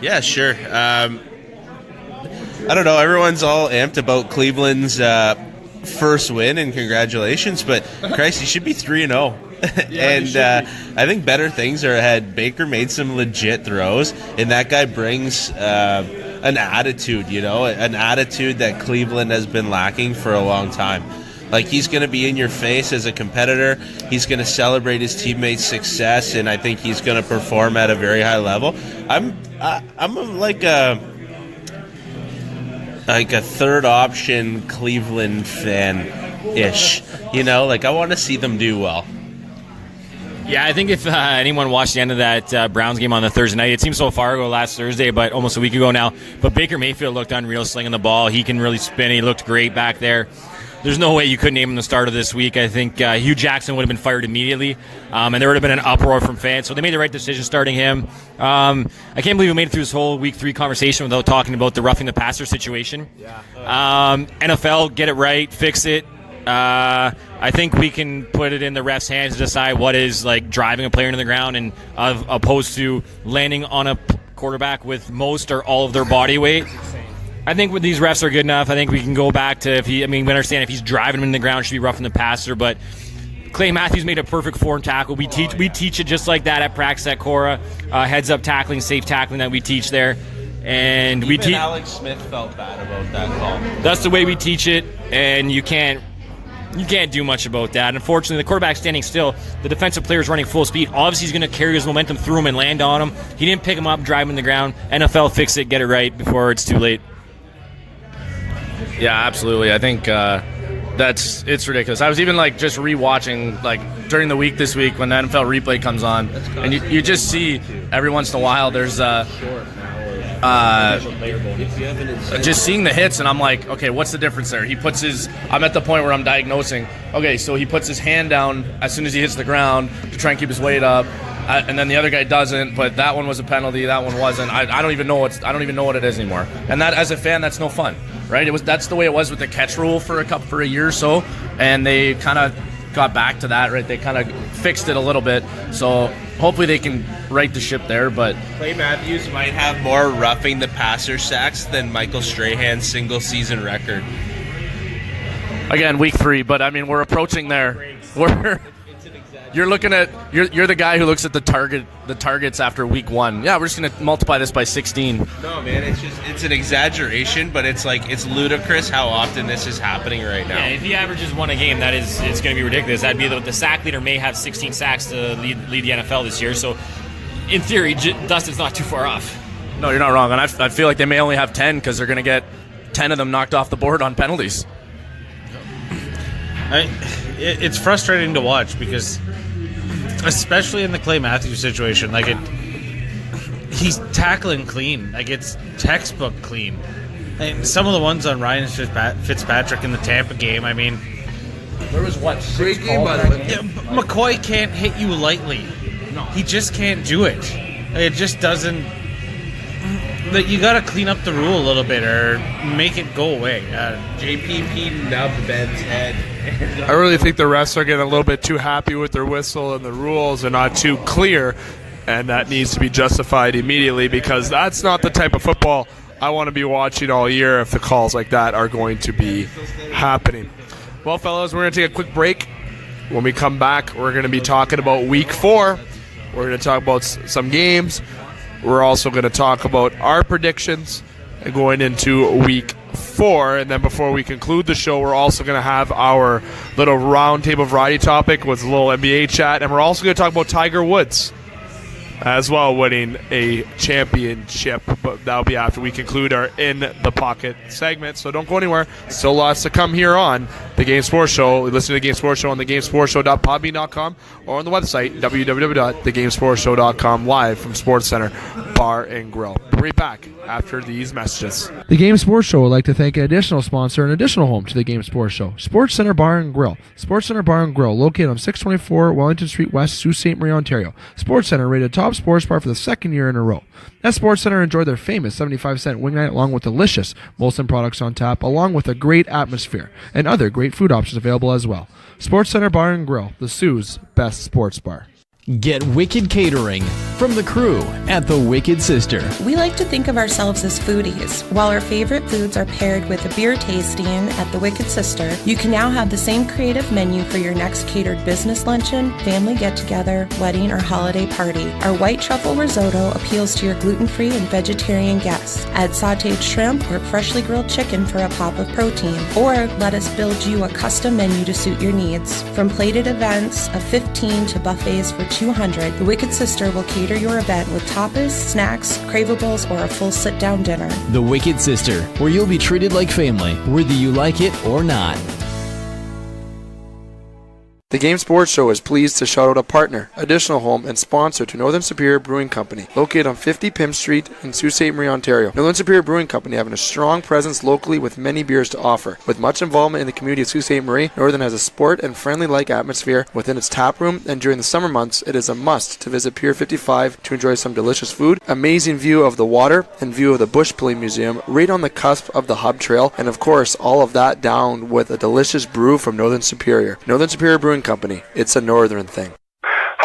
Yeah, sure. I don't know. Everyone's all amped about Cleveland's first win, and congratulations. But, Christ, you should be 3-0. And I think better things are ahead. Baker made some legit throws, and that guy brings an attitude, an attitude that Cleveland has been lacking for a long time. Like, he's going to be in your face as a competitor. He's going to celebrate his teammates' success, and I think he's going to perform at a very high level. I'm like a third option Cleveland fan-ish. I want to see them do well. Yeah, I think if anyone watched the end of that Browns game on the Thursday night, it seems so far ago last Thursday, but almost a week ago now. But Baker Mayfield looked unreal slinging the ball. He can really spin. He looked great back there. There's no way you could name him the start of this week. I think Hugh Jackson would have been fired immediately, and there would have been an uproar from fans. So they made the right decision starting him. I can't believe we made it through this whole week 3 conversation without talking about the roughing the passer situation. NFL, get it right, fix it. I think we can put it in the ref's hands to decide what is like driving a player into the ground and opposed to landing on a quarterback with most or all of their body weight. I think when these refs are good enough, I think we can go back to we understand if he's driving him in the ground, should be roughing the passer. But Clay Matthews made a perfect form tackle. We teach it just like that at practice at Cora. Heads up tackling, safe tackling that we teach there. And Even Alex Smith felt bad about that call. That's the way we teach it, and you can't do much about that. Unfortunately, the quarterback's standing still. The defensive player is running full speed. Obviously, he's going to carry his momentum through him and land on him. He didn't pick him up, drive him in the ground. NFL, fix it, get it right before it's too late. Yeah, absolutely. I think it's ridiculous. I was even just rewatching during the week this week when the NFL replay comes on, and you just see every once in a while there's just seeing the hits, and I'm like, okay, what's the difference there? I'm at the point where I'm diagnosing. Okay, so he puts his hand down as soon as he hits the ground to try and keep his weight up, and then the other guy doesn't. But that one was a penalty. That one wasn't. I don't even know what it is anymore. And that, as a fan, that's no fun, right? That's the way it was with the catch rule for a year or so, and they kind of got back to that, right? They kind of fixed it a little bit. So hopefully they can right the ship there. But Clay Matthews might have more roughing the passer sacks than Michael Strahan's single season record. Again, week 3, but we're approaching there. You're looking at you're the guy who looks at the targets after week 1. Yeah, we're just gonna multiply this by 16. No, man, it's an exaggeration, but it's ludicrous how often this is happening right now. Yeah, if he averages 1 a game, it's going to be ridiculous. That'd be the sack leader may have 16 sacks to lead the NFL this year. So, in theory, Dustin's not too far off. No, you're not wrong, and I feel like they may only have 10 because they're going to get 10 of them knocked off the board on penalties. It's frustrating to watch because, especially in the Clay Matthews situation, he's tackling clean. It's textbook clean. And some of the ones on Ryan Fitzpatrick in the Tampa game, there was Great game, by the way. McCoy can't hit you lightly. No, he just can't do it. It just doesn't. You got to clean up the rule a little bit or make it go away. JPP nubbed Ben's head. I really think the refs are getting a little bit too happy with their whistle, and the rules are not too clear, and that needs to be justified immediately because that's not the type of football I want to be watching all year if the calls like that are going to be happening. Well, fellas, we're going to take a quick break. When we come back, we're going to be talking about week 4. We're going to talk about some games. We're also going to talk about our predictions going into week 4. And then before we conclude the show, we're also going to have our little roundtable variety topic with a little NBA chat. And we're also going to talk about Tiger Woods as well, winning a championship. But that'll be after we conclude our In the Pocket segment. So don't go anywhere. Still lots to come here on The Game Sports Show. Listen to The Game Sports Show on thegamesportshow.podbean.com or on the website, www.thegamesportshow.com, live from Sportscenter Bar and Grill. We'll be right back after these messages. The Game Sports Show would like to thank an additional sponsor and additional home to the Game Sports Show, Sportscenter Bar and Grill. Sportscenter Bar and Grill, located on 624 Wellington Street West, Sault Ste. Marie, Ontario. Sportscenter rated top sports bar for the second year in a row. At Sportscenter, enjoy their famous 75-cent wing night along with delicious Molson products on tap, along with a great atmosphere and other great food options available as well. Sportscenter Bar and Grill, the Sioux's best sports bar. Get Wicked Catering from the crew at the Wicked Sister. We like to think of ourselves as foodies. While our favorite foods are paired with a beer tasting at the Wicked Sister, you can now have the same creative menu for your next catered business luncheon, family get-together, wedding, or holiday party. Our white truffle risotto appeals to your gluten-free and vegetarian guests. Add sautéed shrimp or freshly grilled chicken for a pop of protein. Or let us build you a custom menu to suit your needs. From plated events of 15 to buffets for 200, the Wicked Sister will cater your event with tapas, snacks, cravables, or a full sit-down dinner. The Wicked Sister, where you'll be treated like family, whether you like it or not. The Game Sports Show is pleased to shout out a partner, additional home, and sponsor to Northern Superior Brewing Company, located on 50 Pym Street in Sault Ste. Marie, Ontario. Northern Superior Brewing Company having a strong presence locally with many beers to offer. With much involvement in the community of Sault Ste. Marie, Northern has a sport and friendly-like atmosphere within its tap room, and during the summer months, it is a must to visit Pier 55 to enjoy some delicious food, amazing view of the water, and view of the Bush Play Museum right on the cusp of the Hub Trail, and of course, all of that down with a delicious brew from Northern Superior. Northern Superior Brewing Company. It's a northern thing.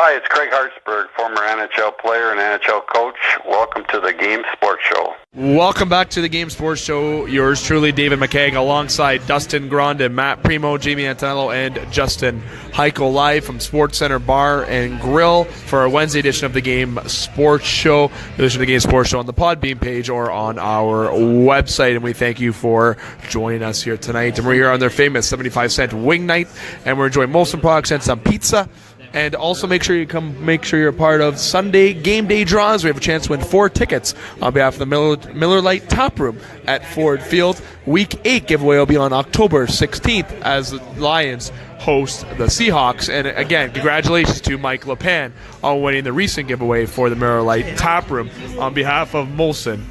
Hi, it's Craig Hartsburg, former NHL player and NHL coach. Welcome to the Game Sports Show. Welcome back to the Game Sports Show. Yours truly, David McCaig, alongside Dustin Grondin, Matt Premo, Jamie Antonello, and Justin Hykel, live from Sportscenter Bar and Grill for our Wednesday edition of the Game Sports Show. Listen to the Game Sports Show on the Podbean page or on our website, and we thank you for joining us here tonight. And we're here on their famous 75-cent wing night, and we're enjoying Molson products and some pizza. And also make sure you're a part of Sunday game day draws. We have a chance to win 4 tickets on behalf of the Miller Lite Tap Room at Ford Field. Week 8 giveaway will be on October 16th as the Lions host the Seahawks. And again, congratulations to Mike LePan on winning the recent giveaway for the Miller Lite Tap Room on behalf of Molson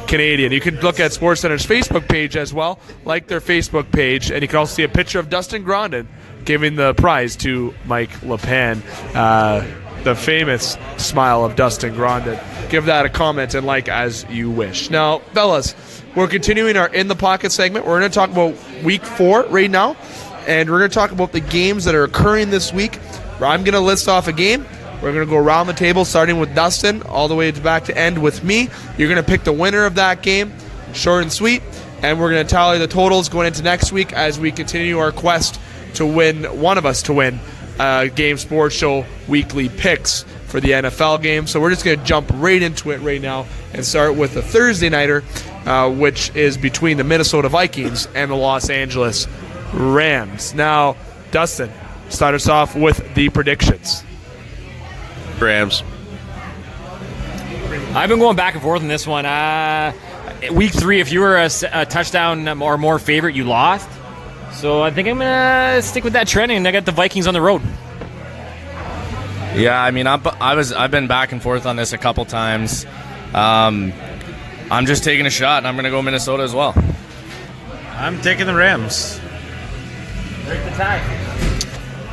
Canadian. You can look at SportsCenter's Facebook page as well, like their Facebook page, and you can also see a picture of Dustin Grondin giving the prize to Mike LePan, the famous smile of Dustin Grondin. Give that a comment and like as you wish. Now, fellas, we're continuing our In the Pocket segment. We're going to talk about Week 4 right now, and we're going to talk about the games that are occurring this week. I'm going to list off a game. We're going to go around the table, starting with Dustin, all the way back to end with me. You're going to pick the winner of that game, short and sweet, and we're going to tally the totals going into next week as we continue our quest to win, one of us to win, Game Sports Show weekly picks for the NFL game. So we're just going to jump right into it right now and start with the Thursday nighter, which is between the Minnesota Vikings and the Los Angeles Rams. Now, Dustin, start us off with the predictions. Rams. I've been going back and forth on this one. Week 3, if you were a touchdown or more favorite, you lost. So I think I'm going to stick with that trend, and I got the Vikings on the road. Yeah, I mean, I've been back and forth on this a couple times. I'm just taking a shot, and I'm going to go Minnesota as well. I'm taking the Rams. Break the tie.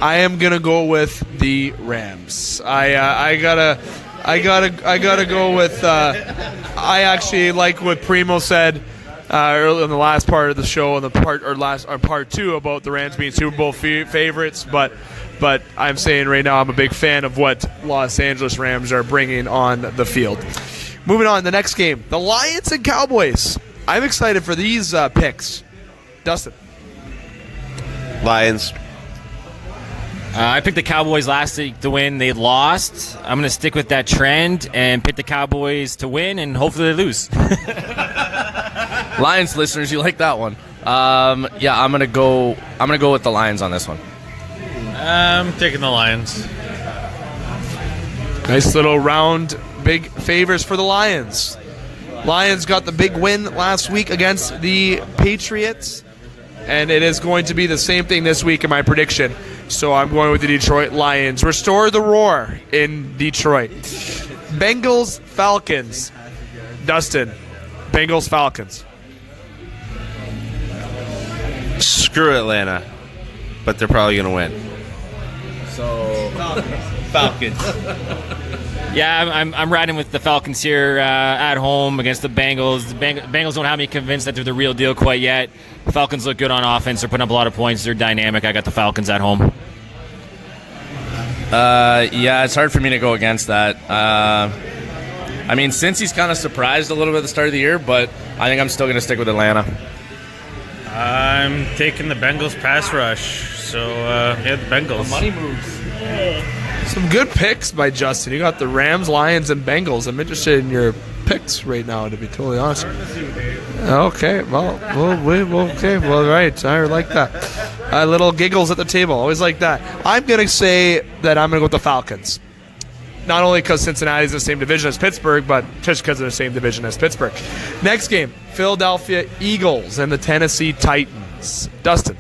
I am gonna go with the Rams. I gotta go with. I actually like what Premo said earlier in the last part of the show, on the part 2 about the Rams being Super Bowl favorites. But I'm saying right now I'm a big fan of what Los Angeles Rams are bringing on the field. Moving on, the next game, the Lions and Cowboys. I'm excited for these picks. Dustin. Lions. I picked the Cowboys last week to win. They lost. I'm going to stick with that trend and pick the Cowboys to win, and hopefully they lose. Lions listeners, you like that one? Yeah, I'm gonna go with the Lions on this one. I'm taking the Lions. Nice little round, big favors for the Lions. Lions got the big win last week against the Patriots. and it is going to be the same thing this week in my prediction. So I'm going with the Detroit Lions. Restore the roar in Detroit. Bengals, Falcons. Dustin, Bengals, Falcons. Screw Atlanta, but they're probably going to win. So, Falcons. Yeah, I'm riding with the Falcons here at home against the Bengals. The Bengals don't have me convinced that they're the real deal quite yet. The Falcons look good on offense. They're putting up a lot of points. They're dynamic. I got the Falcons at home. Yeah, it's hard for me to go against that. I mean, since he's kind of surprised a little bit at the start of the year, but I think I'm still going to stick with Atlanta. I'm taking the Bengals pass rush. So, yeah, the Bengals. Money moves. Some good picks by Justin. You got the Rams, Lions, and Bengals. I'm interested in your picks right now, to be totally honest. Okay, well, right. I like that. Little giggles at the table. Always like that. I'm going to say that I'm going to go with the Falcons. Not only because Cincinnati's in the same division as Pittsburgh, but just because they're in the same division as Pittsburgh. Next game, Philadelphia Eagles and the Tennessee Titans. Dustin.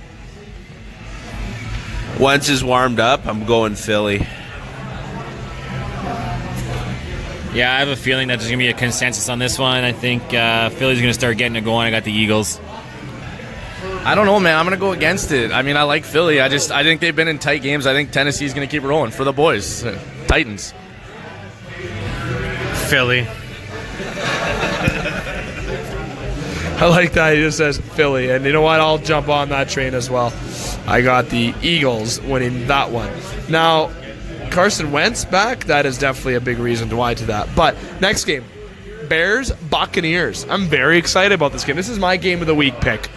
Once is warmed up, I'm going Philly. Yeah, I have a feeling that there's going to be a consensus on this one. I think Philly's going to start getting it going. I got the Eagles. I don't know, man. I'm going to go against it. I mean, I like Philly. I think they've been in tight games. I think Tennessee's going to keep rolling for the boys. Titans. Philly. I like that he just says Philly. And you know what? I'll jump on that train as well. I got the Eagles winning that one. Now, Carson Wentz back, that is definitely a big reason to why to that. But next game, Bears, Buccaneers. I'm very excited about this game. This is my game of the week pick.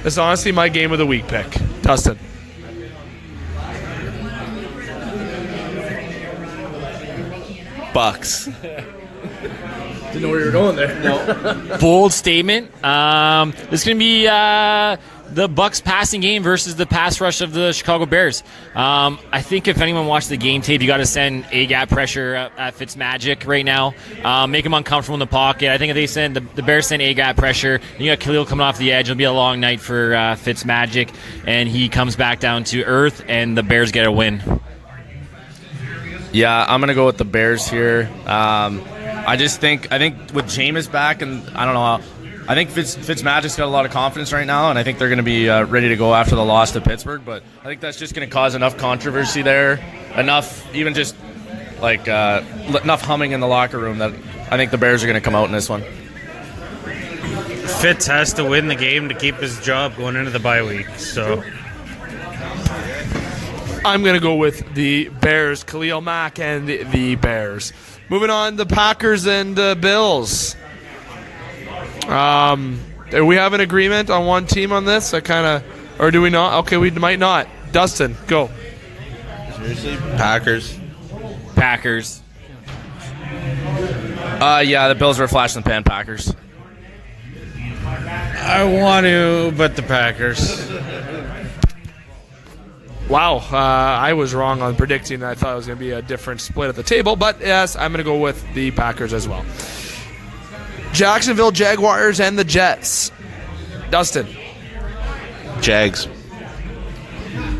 This is honestly my game of the week pick. Dustin. Bucks. Didn't know where you were going there. No. Bold statement. This is going to be the Bucks passing game versus the pass rush of the Chicago Bears. I think if anyone watched the game tape, you got to send A-gap pressure at Fitzmagic right now. Make him uncomfortable in the pocket. I think if they send the Bears send A-gap pressure, you got Khalil coming off the edge. It'll be a long night for Fitzmagic, and he comes back down to earth, and the Bears get a win. Yeah, I'm going to go with the Bears here. I think with Jameis back, and I don't know, I think Fitzmagic's got a lot of confidence right now, and I think they're going to be ready to go after the loss to Pittsburgh. But I think that's just going to cause enough controversy there, enough humming in the locker room that I think the Bears are going to come out in this one. Fitz has to win the game to keep his job going into the bye week. So I'm going to go with the Bears, Khalil Mack and the Bears. Moving on, the Packers and Bills. Do we have an agreement on one team on this? Or do we not? Okay, we might not. Dustin, go. Seriously? Packers. Yeah, the Bills were flash in the pan. Packers. I want to, but the Packers. Wow, I was wrong on predicting. I thought it was going to be a different split at the table, but yes, I'm going to go with the Packers as well. Jacksonville Jaguars and the Jets. Dustin. Jags.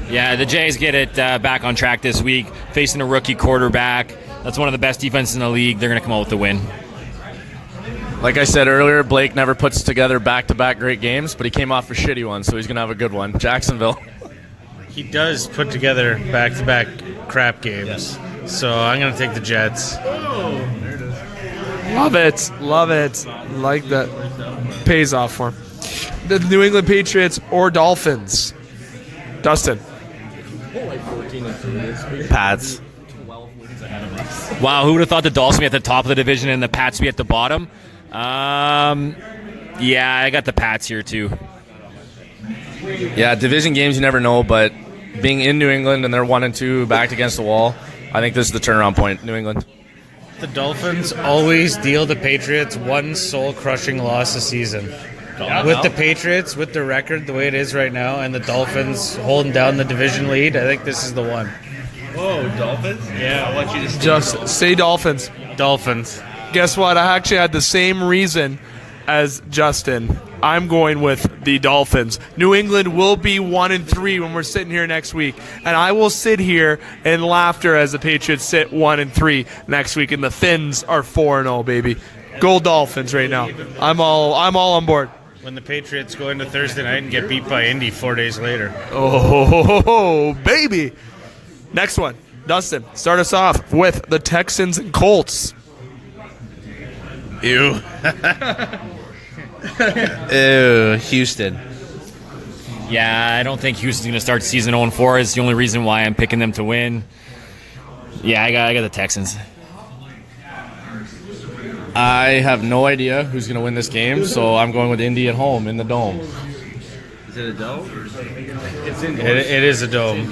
Yeah, the Jays get it back on track this week, facing a rookie quarterback. That's one of the best defenses in the league. They're going to come out with the win. Like I said earlier, Blake never puts together back-to-back great games, but he came off a shitty one, so he's going to have a good one. Jacksonville. He does put together back-to-back crap games. Yes. So I'm going to take the Jets. Oh, there it is. Love it. Like that. Pays off for him. The New England Patriots or Dolphins. Dustin. Pats. Wow, who would have thought the Dolphins would be at the top of the division and the Pats be at the bottom? Yeah, I got the Pats here too. Yeah, division games you never know, but being in New England and they're 1-2 backed against the wall, I think this is the turnaround point, New England. The Dolphins always deal the Patriots one soul-crushing loss a season. With the Patriots, with their record the way it is right now, and the Dolphins holding down the division lead, I think this is the one. Whoa, Dolphins? Yeah, I want you to Just say Dolphins. Dolphins. Guess what? I actually had the same reason as Justin. I'm going with the Dolphins. New England will be 1-3 when we're sitting here next week, and I will sit here in laughter as the Patriots sit 1-3 next week, and the Fins are 4-0, baby. Go Dolphins right now. I'm all on board. When the Patriots go into Thursday night and get beat by Indy 4 days later. Oh, baby. Next one. Dustin, start us off with the Texans and Colts. Ew. Ew, Houston. Yeah, I don't think Houston's going to start the season 0-4. It's the only reason why I'm picking them to win. Yeah, I got the Texans. I have no idea who's going to win this game, so I'm going with Indy at home in the Dome. Is it a dome? It's indoors. It is a dome.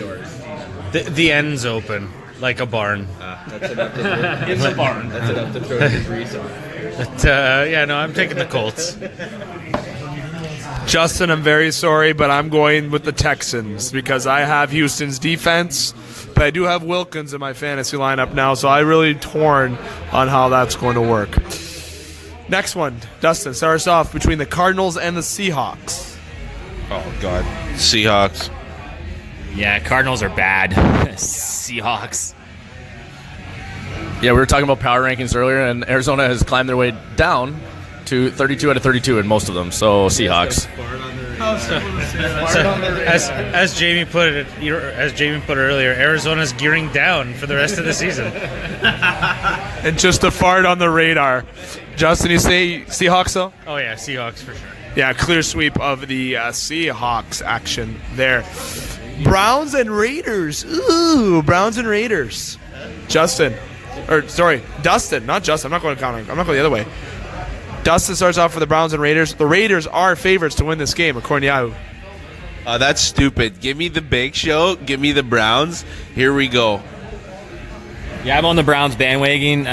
The end's open, like a barn. That's enough to it's a barn. That's enough to throw debris on. But, I'm taking the Colts. Justin, I'm very sorry, but I'm going with the Texans because I have Houston's defense, but I do have Wilkins in my fantasy lineup now, so I'm really torn on how that's going to work. Next one, Dustin, start us off between the Cardinals and the Seahawks. Oh, God. Seahawks. Yeah, Cardinals are bad. Seahawks. Yeah, we were talking about power rankings earlier, and Arizona has climbed their way down to 32 out of 32 in most of them, so Seahawks. As Jamie put it earlier, Arizona's gearing down for the rest of the season. And just a fart on the radar. Justin, you say Seahawks, though? Oh, yeah, Seahawks for sure. Yeah, clear sweep of the Seahawks action there. Browns and Raiders. Ooh, Browns and Raiders. Dustin, not Justin. I'm not going the other way. Dustin starts off for the Browns and Raiders. The Raiders are favorites to win this game, according to Yahoo. That's stupid. Give me the Big Show. Give me the Browns. Here we go. Yeah, I'm on the Browns bandwagon.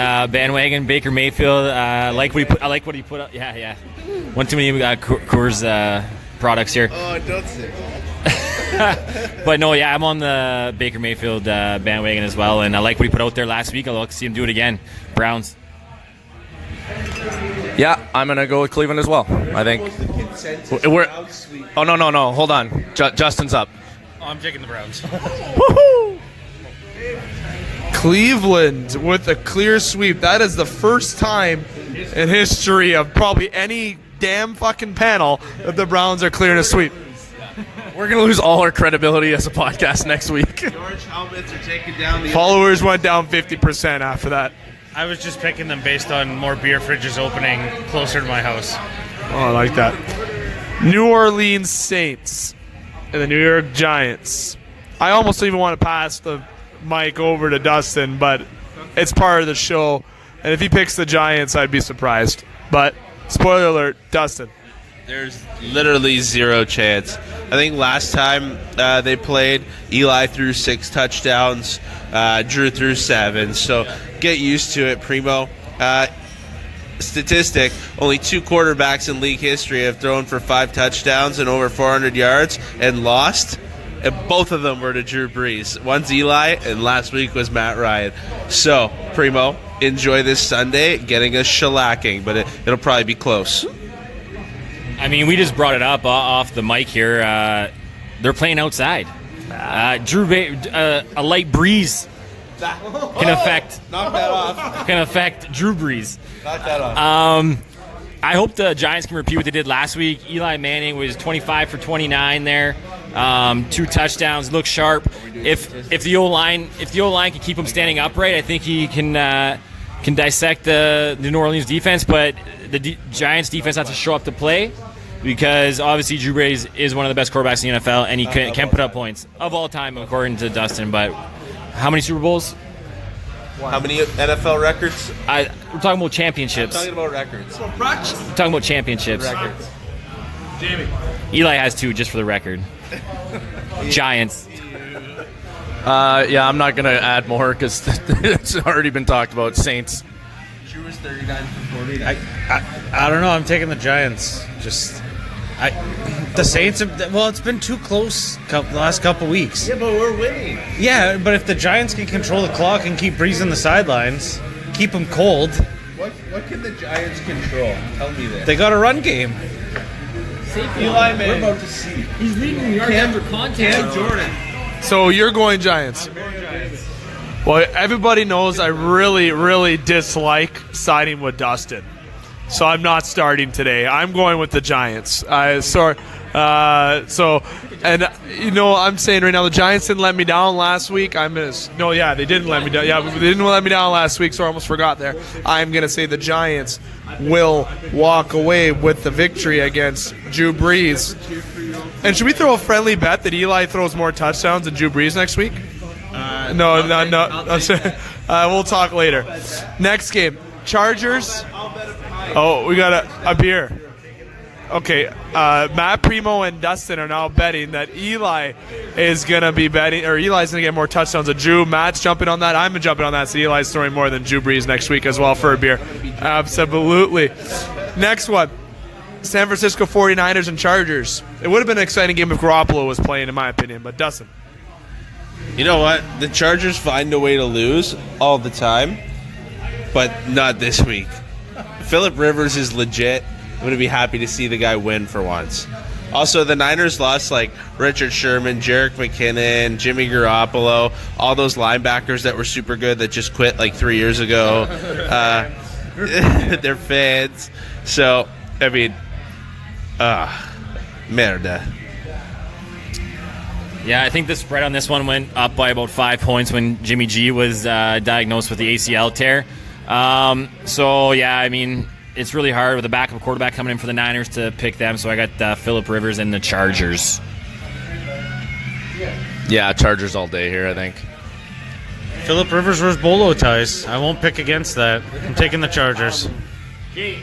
Baker Mayfield. I like what he put up. Yeah. One too many Coors products here. Oh, don't say that. But no, yeah, I'm on the Baker Mayfield bandwagon as well, and I like what he put out there last week. I'd like to see him do it again. Browns. Yeah, I'm going to go with Cleveland as well. I think. No. Hold on. Justin's up. Oh, I'm taking the Browns. Woohoo! Cleveland with a clear sweep. That is the first time in history of probably any damn fucking panel that the Browns are clearing a sweep. We're going to lose all our credibility as a podcast next week. George helmets are taking down the followers went down 50% after that. I was just picking them based on more beer fridges opening closer to my house. Oh, I like that. New Orleans Saints and the New York Giants. I almost even want to pass the mic over to Dustin, but it's part of the show. And if he picks the Giants, I'd be surprised. But, spoiler alert, Dustin. There's literally zero chance. I think last time they played, Eli threw 6 touchdowns, Drew threw 7. So get used to it, Primo. Statistic, only 2 quarterbacks in league history have thrown for 5 touchdowns and over 400 yards and lost. And both of them were to Drew Brees. One's Eli, and last week was Matt Ryan. So, Primo, enjoy this Sunday, getting a shellacking, but it'll probably be close. I mean, we just brought it up off the mic here. They're playing outside. A light breeze can affect Drew Brees. Knock that off. I hope the Giants can repeat what they did last week. Eli Manning was 25 for 29 there, 2 touchdowns, looked sharp. If the O-line can keep him standing upright, I think he can dissect the New Orleans defense. But the Giants defense has to show up to play because obviously Drew Brees is one of the best quarterbacks in the NFL, and he can put up points of all time according to Dustin. But how many Super Bowls? How many NFL records? We're talking about championships. I'm talking about records. We're talking about championships. Records. Jamie. Eli has 2, just for the record. Giants. Yeah, I'm not going to add more because it's already been talked about. Saints. Drew was 39 for 40. I don't know. I'm taking the Giants. The Saints it's been too close the last couple weeks. Yeah, but we're winning. Yeah, but if the Giants can control the clock and keep Brees on the sidelines, keep them cold. What can the Giants control? Tell me that. They got a run game. Eli, man. We're about to see. He's leading New York after contact. Jordan. So you're going Giants. Well, everybody knows I really, really dislike siding with Dustin. So I'm not starting today. I'm going with the Giants. I'm saying right now the Giants didn't let me down last week. They didn't let me down. Yeah, they didn't let me down last week, so I almost forgot there. I'm going to say the Giants will walk away with the victory against Drew Brees. And should we throw a friendly bet that Eli throws more touchdowns than Drew Brees next week? No. We'll talk later. Next game, Chargers. Oh, we got a beer. Okay, Matt Premo and Dustin are now betting that Eli's going to get more touchdowns than Drew. Matt's jumping on that. I'm jumping on that. So Eli's throwing more than Drew Brees next week as well for a beer. Absolutely. Next one, San Francisco 49ers and Chargers. It would have been an exciting game if Garoppolo was playing, in my opinion. But Dustin. You know what? The Chargers find a way to lose all the time, but not this week. Phillip Rivers is legit. I'm going to be happy to see the guy win for once. Also, the Niners lost like Richard Sherman, Jerick McKinnon, Jimmy Garoppolo, all those linebackers that were super good that just quit like 3 years ago. They're fans. So, I mean, merda. Yeah, I think the spread on this one went up by about 5 points when Jimmy G was diagnosed with the ACL tear. It's really hard with a backup quarterback coming in for the Niners to pick them, so I got Phillip Rivers and the Chargers. Yeah, Chargers all day here, I think. Phillip Rivers wears bolo ties. I won't pick against that. I'm taking the Chargers. Okay.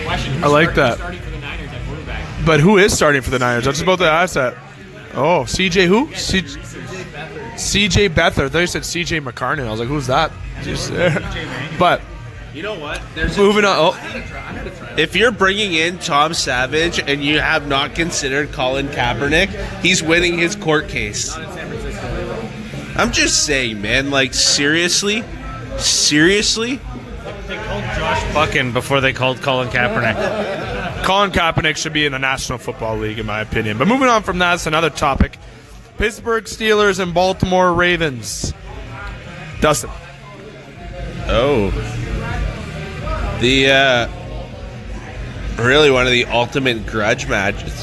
Question. I like that. Starting for the Niners at quarterback? But who is starting for the Niners? I was about to ask that. Oh, CJ who? CJ Beathard. I thought you said CJ McCarnan. I was like, who's that? But you know what? Moving on. If you're bringing in Tom Savage and you have not considered Colin Kaepernick, he's winning his court case. I'm just saying, man. Like, seriously? Seriously? They called Josh Buchan before they called Colin Kaepernick. Colin Kaepernick should be in the National Football League, in my opinion. But moving on from that, it's another topic. Pittsburgh Steelers and Baltimore Ravens. Dustin. Oh. Really one of the ultimate grudge matches.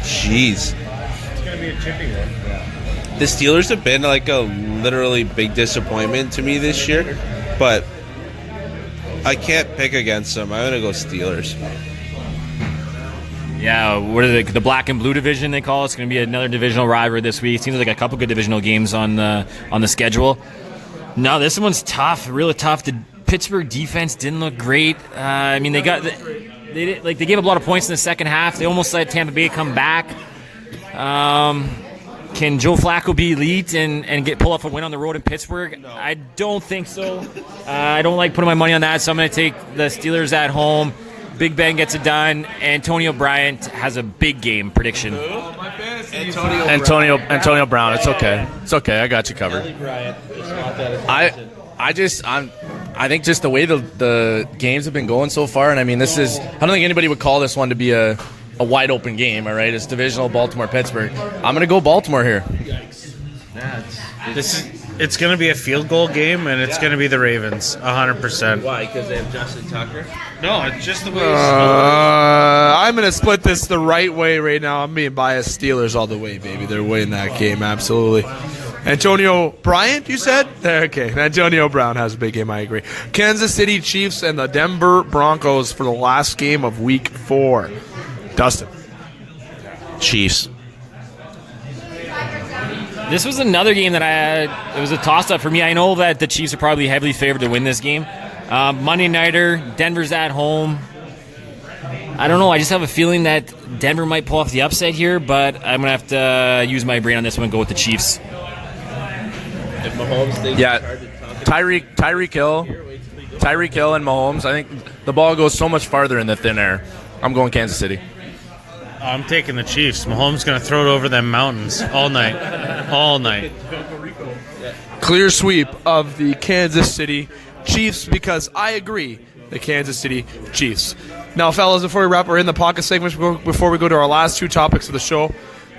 Jeez. It's going to be a chippy one. The Steelers have been like a literally big disappointment to me this year, but I can't pick against them. I'm going to go Steelers. Yeah, what is it? The black and blue division they call it. It's going to be another divisional rivalry this week. Seems like a couple good divisional games on the schedule. No, this one's tough, really tough. The Pittsburgh defense didn't look great. They gave up a lot of points in the second half. They almost let Tampa Bay come back. Can Joe Flacco be elite and pull off a win on the road in Pittsburgh? No. I don't think so. I don't like putting my money on that, so I'm going to take the Steelers at home. Big Ben gets it done. Antonio Bryant has a big game prediction. Antonio Brown. It's okay. It's okay. I got you covered. I think just the way the games have been going so far, and I mean, I don't think anybody would call this one to be a wide open game. All right, it's divisional Baltimore-Pittsburgh. I'm going to go Baltimore here. It's going to be a field goal game, and it's going to be the Ravens, 100%. Why? Because they have Justin Tucker? No, it's just the way I'm going to split this the right way right now. I'm being biased. Steelers all the way, baby. They're winning that game, absolutely. Antonio Bryant, you said? Okay, Antonio Brown has a big game, I agree. Kansas City Chiefs and the Denver Broncos for the last game of Week 4. Dustin. Chiefs. This was another game that it was a toss-up for me. I know that the Chiefs are probably heavily favored to win this game. Monday Nighter, Denver's at home. I don't know. I just have a feeling that Denver might pull off the upset here, but I'm going to have to use my brain on this one and go with the Chiefs. If Mahomes thinks Tyreek Hill and Mahomes, I think the ball goes so much farther in the thin air. I'm going Kansas City. I'm taking the Chiefs. Mahomes going to throw it over them mountains all night. All night. Clear sweep of the Kansas City Chiefs because I agree, the Kansas City Chiefs. Now, fellas, before we wrap, we're in the pocket segment. Before we go to our last two topics of the show,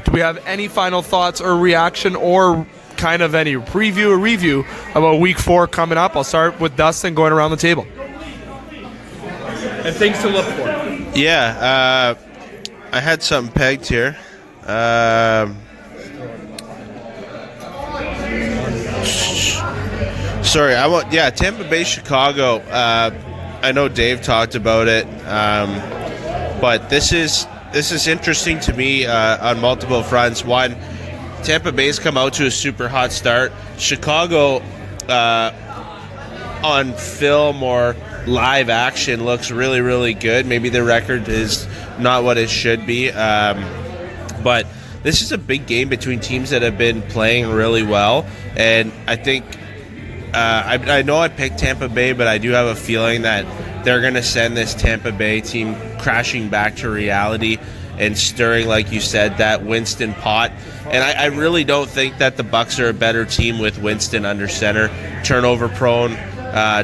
do we have any final thoughts or reaction or kind of any preview or review about Week 4 coming up? I'll start with Dustin going around the table. And things to look for. Yeah, I had something pegged here. Sorry, Tampa Bay, Chicago. I know Dave talked about it, but this is interesting to me on multiple fronts. One, Tampa Bay's come out to a super hot start. Chicago, on film or live action, looks really, really good. Maybe the record is not what it should be, but this is a big game between teams that have been playing really well, and I think I know I picked Tampa Bay, but I do have a feeling that they're going to send this Tampa Bay team crashing back to reality and stirring, like you said, that Winston pot. And I really don't think that the Bucs are a better team with Winston under center. Turnover prone,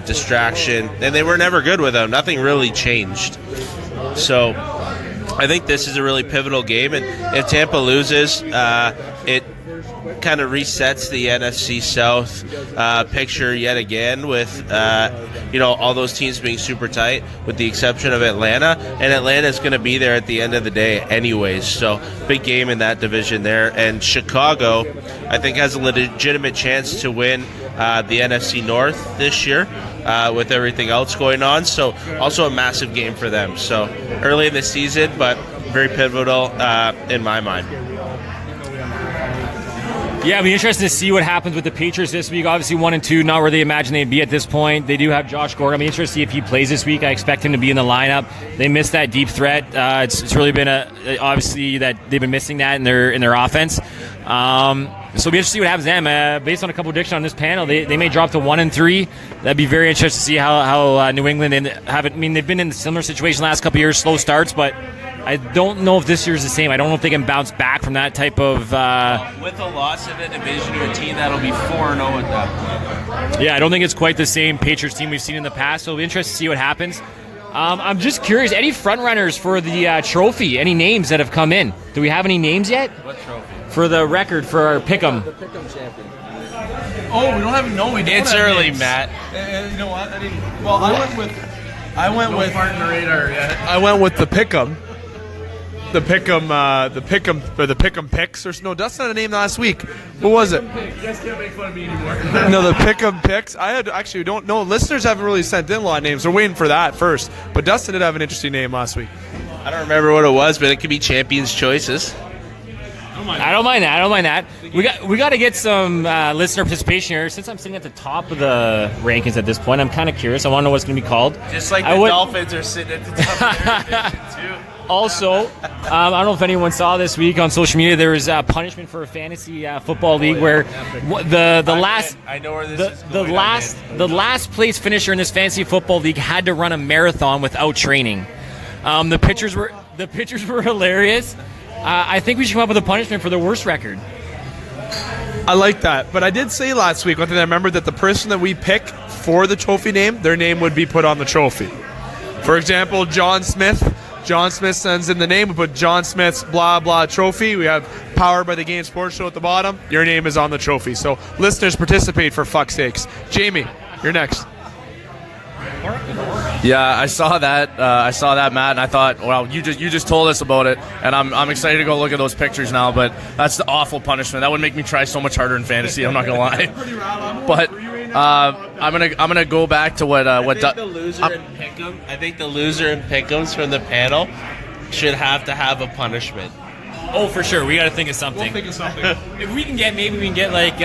distraction, and they were never good with him. Nothing really changed. So I think this is a really pivotal game, and if Tampa loses, it kind of resets the NFC South picture yet again with all those teams being super tight with the exception of Atlanta, and Atlanta's going to be there at the end of the day anyways, so big game in that division there. And Chicago, I think, has a legitimate chance to win the NFC North this year with everything else going on, so also a massive game for them. So early in the season, but very pivotal in my mind. Yeah, it'll be interesting to see what happens with the Patriots this week. Obviously 1-2, not where they imagine they'd be at this point. They do have Josh Gordon. I'll be interested to see if he plays this week. I expect him to be in the lineup. They missed that deep threat. It's really been obviously that they've been missing that in their offense. So it'll be interesting to see what happens to them. Based on a couple predictions on this panel, they may drop to 1-3. That'd be very interesting to see how New England they've been in a similar situation the last couple of years, slow starts, but I don't know if this year's the same. I don't know if they can bounce back from that type of... with a loss in the division to a team that'll be 4-0 at that point. Yeah, I don't think it's quite the same Patriots team we've seen in the past, so it'll be interesting to see what happens. I'm just curious, any front runners for the trophy? Any names that have come in? Do we have any names yet? What trophy? For the record, for our Pick'em. The Pick'em champion. Oh, we don't have... No, we don't. It's have early, names. Matt. You know what? I went with Fart in the radar yet. I went with the Pick'em. The Pick'em picks. There's no. Dustin had a name last week. What was it? You guys can't make fun of me anymore. No, the Pick'em picks. I had actually don't know. Listeners haven't really sent in a lot of names. We're waiting for that first. But Dustin did have an interesting name last week. I don't remember what it was, but it could be Champions Choices. I don't mind that. We got to get some listener participation here. Since I'm sitting at the top of the rankings at this point, I'm kind of curious. I want to know what's going to be called. Just like the Dolphins are sitting at the top of the rankings, too. Also, I don't know if anyone saw this week on social media, there was punishment for a fantasy football league where the last place finisher in this fantasy football league had to run a marathon without training. The pictures were hilarious. I think we should come up with a punishment for the worst record. I like that. But I did say last week, one thing I remember, that the person that we pick for the trophy name, their name would be put on the trophy. For example, John Smith. John Smith sends in the name. We put John Smith's blah, blah trophy. We have Powered by the Game Sports Show at the bottom. Your name is on the trophy. So listeners, participate for fuck's sakes. Jamie, you're next. Yeah, I saw that, Matt, and I thought, well, you just told us about it, and I'm excited to go look at those pictures now. But that's the awful punishment. That would make me try so much harder in fantasy. I'm not gonna lie. But I'm gonna go back to what I think the loser in Pick'ems from the panel should have to have a punishment. Oh, for sure. We got to think of something. We'll think of something. If we can get like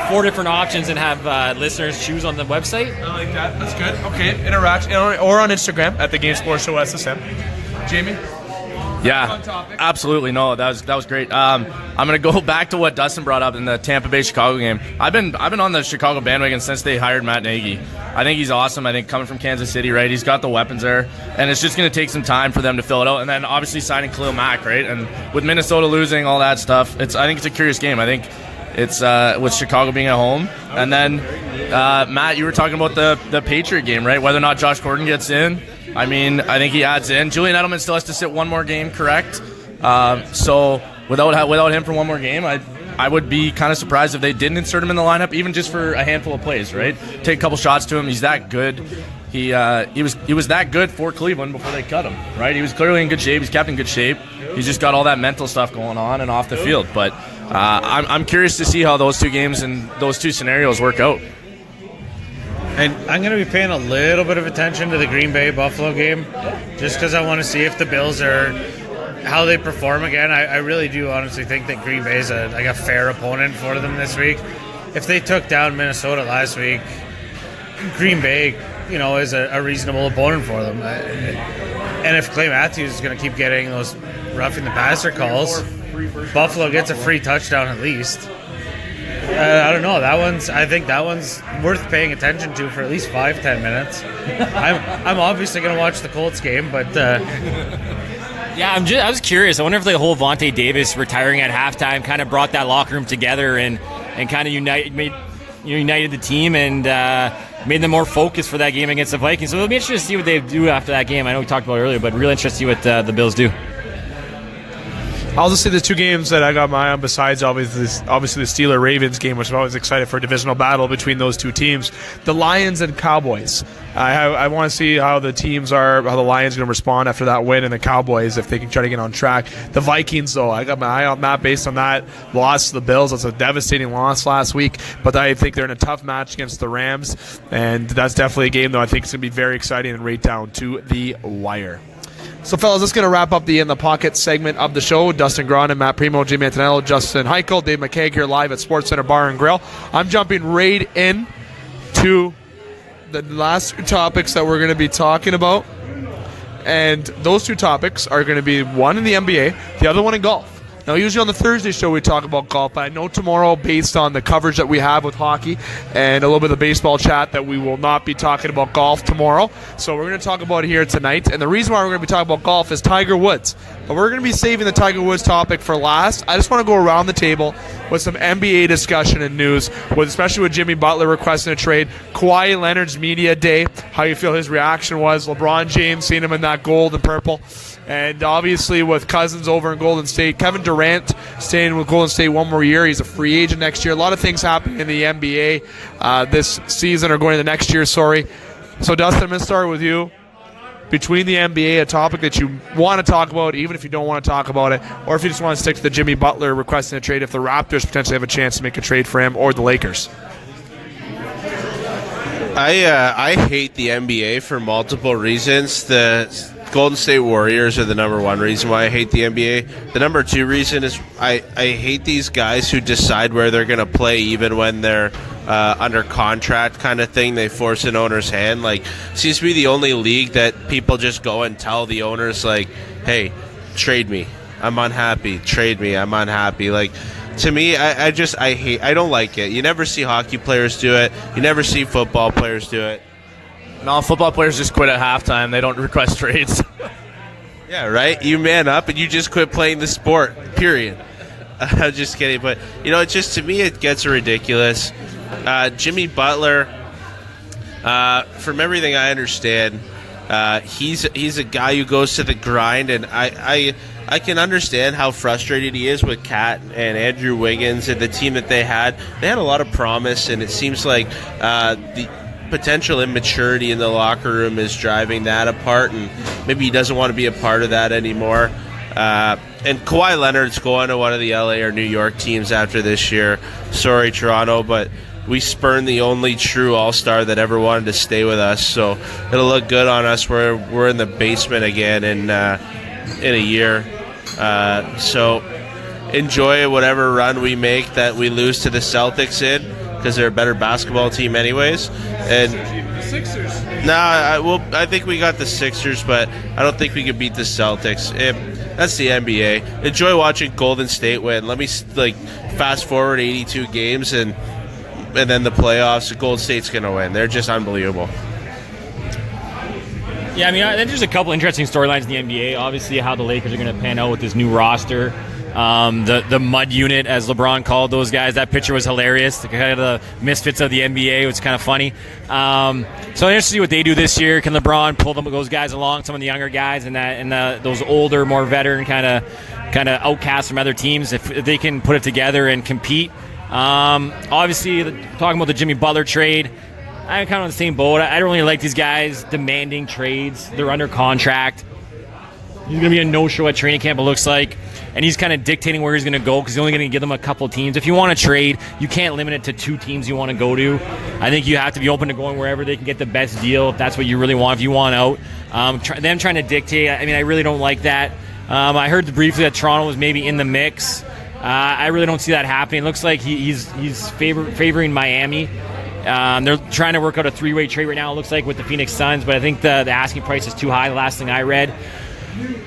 4 different options and have listeners choose on the website. I like that. That's good. Okay, interaction or on Instagram at the Game Sports Show SSM. Jamie. Yeah, absolutely. No, that was great. I'm gonna go back to what Dustin brought up in the Tampa Bay Chicago game. I've been on the Chicago bandwagon since they hired Matt Nagy. I think he's awesome. I think coming from Kansas City, right? He's got the weapons there, and it's just gonna take some time for them to fill it out. And then obviously signing Khalil Mack, right? And with Minnesota losing all that stuff, I think it's a curious game. I think it's with Chicago being at home, and then Matt, you were talking about the Patriot game, right? Whether or not Josh Gordon gets in. I mean, I think he adds in. Julian Edelman still has to sit one more game, correct? So without him for one more game, I would be kind of surprised if they didn't insert him in the lineup, even just for a handful of plays, right? Take a couple shots to him. He's that good. He was that good for Cleveland before they cut him, right? He was clearly in good shape. He's kept in good shape. He's just got all that mental stuff going on and off the field. But I'm curious to see how those two games and those two scenarios work out. And I'm going to be paying a little bit of attention to the Green Bay-Buffalo game just because I want to see if the Bills are how they perform again. I really do honestly think that Green Bay is a fair opponent for them this week. If they took down Minnesota last week, Green Bay, is a reasonable opponent for them. And if Clay Matthews is going to keep getting those roughing the passer calls, Buffalo gets a free touchdown at least. I don't know. I think that one's worth paying attention to for at least 5-10 minutes. I'm obviously going to watch the Colts game, but yeah, I was curious. I wonder if the whole Vontae Davis retiring at halftime kind of brought that locker room together and kind of united the team and made them more focused for that game against the Vikings. So it'll be interesting to see what they do after that game. I know we talked about it earlier, but really interesting to see what the Bills do. I'll just say the two games that I got my eye on besides obviously the Steelers-Ravens game, which I'm always excited for a divisional battle between those two teams. The Lions and Cowboys. I want to see how the teams are, how the Lions are going to respond after that win, and the Cowboys if they can try to get on track. The Vikings, though, I got my eye on that based on that loss to the Bills. That's a devastating loss last week, but I think they're in a tough match against the Rams, and that's definitely a game, though, I think it's going to be very exciting and right down to the wire. So, fellas, that's going to wrap up the In the Pocket segment of the show. Dustin Grahn and Matt Premo, Jimmy Antonello, Justin Hykel, Dave McCaig here live at Sportscenter Bar and Grill. I'm jumping right in to the last two topics that we're going to be talking about. And those two topics are going to be one in the NBA, the other one in golf. Now, usually on the Thursday show we talk about golf, but I know tomorrow, based on the coverage that we have with hockey and a little bit of baseball chat, that we will not be talking about golf tomorrow. So we're going to talk about it here tonight. And the reason why we're going to be talking about golf is Tiger Woods. But we're going to be saving the Tiger Woods topic for last. I just want to go around the table with some NBA discussion and news, especially with Jimmy Butler requesting a trade, Kawhi Leonard's media day, how you feel his reaction was, LeBron James seeing him in that gold and purple. And obviously with Cousins over in Golden State, Kevin Durant staying with Golden State one more year. He's a free agent next year. A lot of things happening in the NBA this season, or going into next year, sorry. So, Dustin, I'm going to start with you. Between the NBA, a topic that you want to talk about, even if you don't want to talk about it, or if you just want to stick to the Jimmy Butler requesting a trade, if the Raptors potentially have a chance to make a trade for him, or the Lakers. I hate the NBA for multiple reasons. The Golden State Warriors are the number one reason why I hate the NBA. The number two reason is I hate these guys who decide where they're going to play even when they're under contract kind of thing. They force an owner's hand. Like, seems to be the only league that people just go and tell the owners, like, hey, trade me. I'm unhappy. Trade me. I'm unhappy. Like, to me, I don't like it. You never see hockey players do it. You never see football players do it. No, football players just quit at halftime. They don't request trades. Yeah, right? You man up and you just quit playing the sport, period. I'm just kidding. But, it's just, to me, it gets ridiculous. Jimmy Butler, from everything I understand, he's a guy who goes to the grind, and I can understand how frustrated he is with Kat and Andrew Wiggins and the team that they had. They had a lot of promise, and it seems like the potential immaturity in the locker room is driving that apart, and maybe he doesn't want to be a part of that anymore. And Kawhi Leonard's going to one of the LA or New York teams after this year. Sorry, Toronto, but we spurned the only true all-star that ever wanted to stay with us, so it'll look good on us. We're in the basement again in a year. So enjoy whatever run we make that we lose to the Celtics in, because they're a better basketball team anyways. And the Sixers. I think we got the Sixers, but I don't think we can beat the Celtics. That's the NBA. Enjoy watching Golden State win. Let me fast forward 82 games and then the playoffs. Golden State's going to win. They're just unbelievable. Yeah, I mean, there's a couple interesting storylines in the NBA. Obviously, how the Lakers are going to pan out with this new roster. The mud unit, as LeBron called those guys. That picture was hilarious. The kind of the misfits of the NBA. It was kind of funny. So I'm interested to see what they do this year. Can LeBron pull those guys along, some of the younger guys, and those older, more veteran kind of outcasts from other teams, if they can put it together and compete. Obviously, talking about the Jimmy Butler trade, I'm kind of on the same boat. I don't really like these guys demanding trades. They're under contract. He's going to be a no-show at training camp, it looks like. And he's kind of dictating where he's going to go because he's only going to give them a couple teams. If you want to trade, you can't limit it to 2 teams you want to go to. I think you have to be open to going wherever they can get the best deal, if that's what you really want. If you want out, them trying to dictate, I mean, I really don't like that. I heard briefly that Toronto was maybe in the mix. I really don't see that happening. It looks like he's favoring Miami. They're trying to work out a 3-way trade right now, it looks like, with the Phoenix Suns, but I think the asking price is too high, the last thing I read.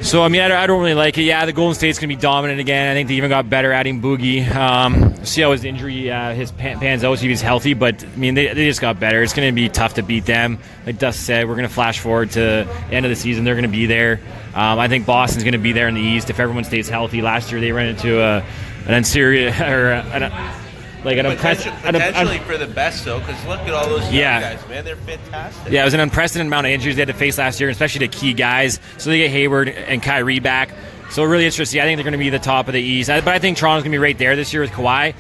So, I mean, I don't really like it. Yeah, the Golden State's going to be dominant again. I think they even got better adding Boogie. See how his injury pans out, see if he's healthy. But, I mean, they just got better. It's going to be tough to beat them. Like Dust said, we're going to flash forward to the end of the season. They're going to be there. I think Boston's going to be there in the East if everyone stays healthy. Last year they ran into potentially for the best, though, because look at all those young guys, man. They're fantastic. Yeah, it was an unprecedented amount of injuries they had to face last year, especially the key guys. So they get Hayward and Kyrie back. So really interesting. I think they're going to be the top of the East. But I think Toronto's going to be right there this year with Kawhi.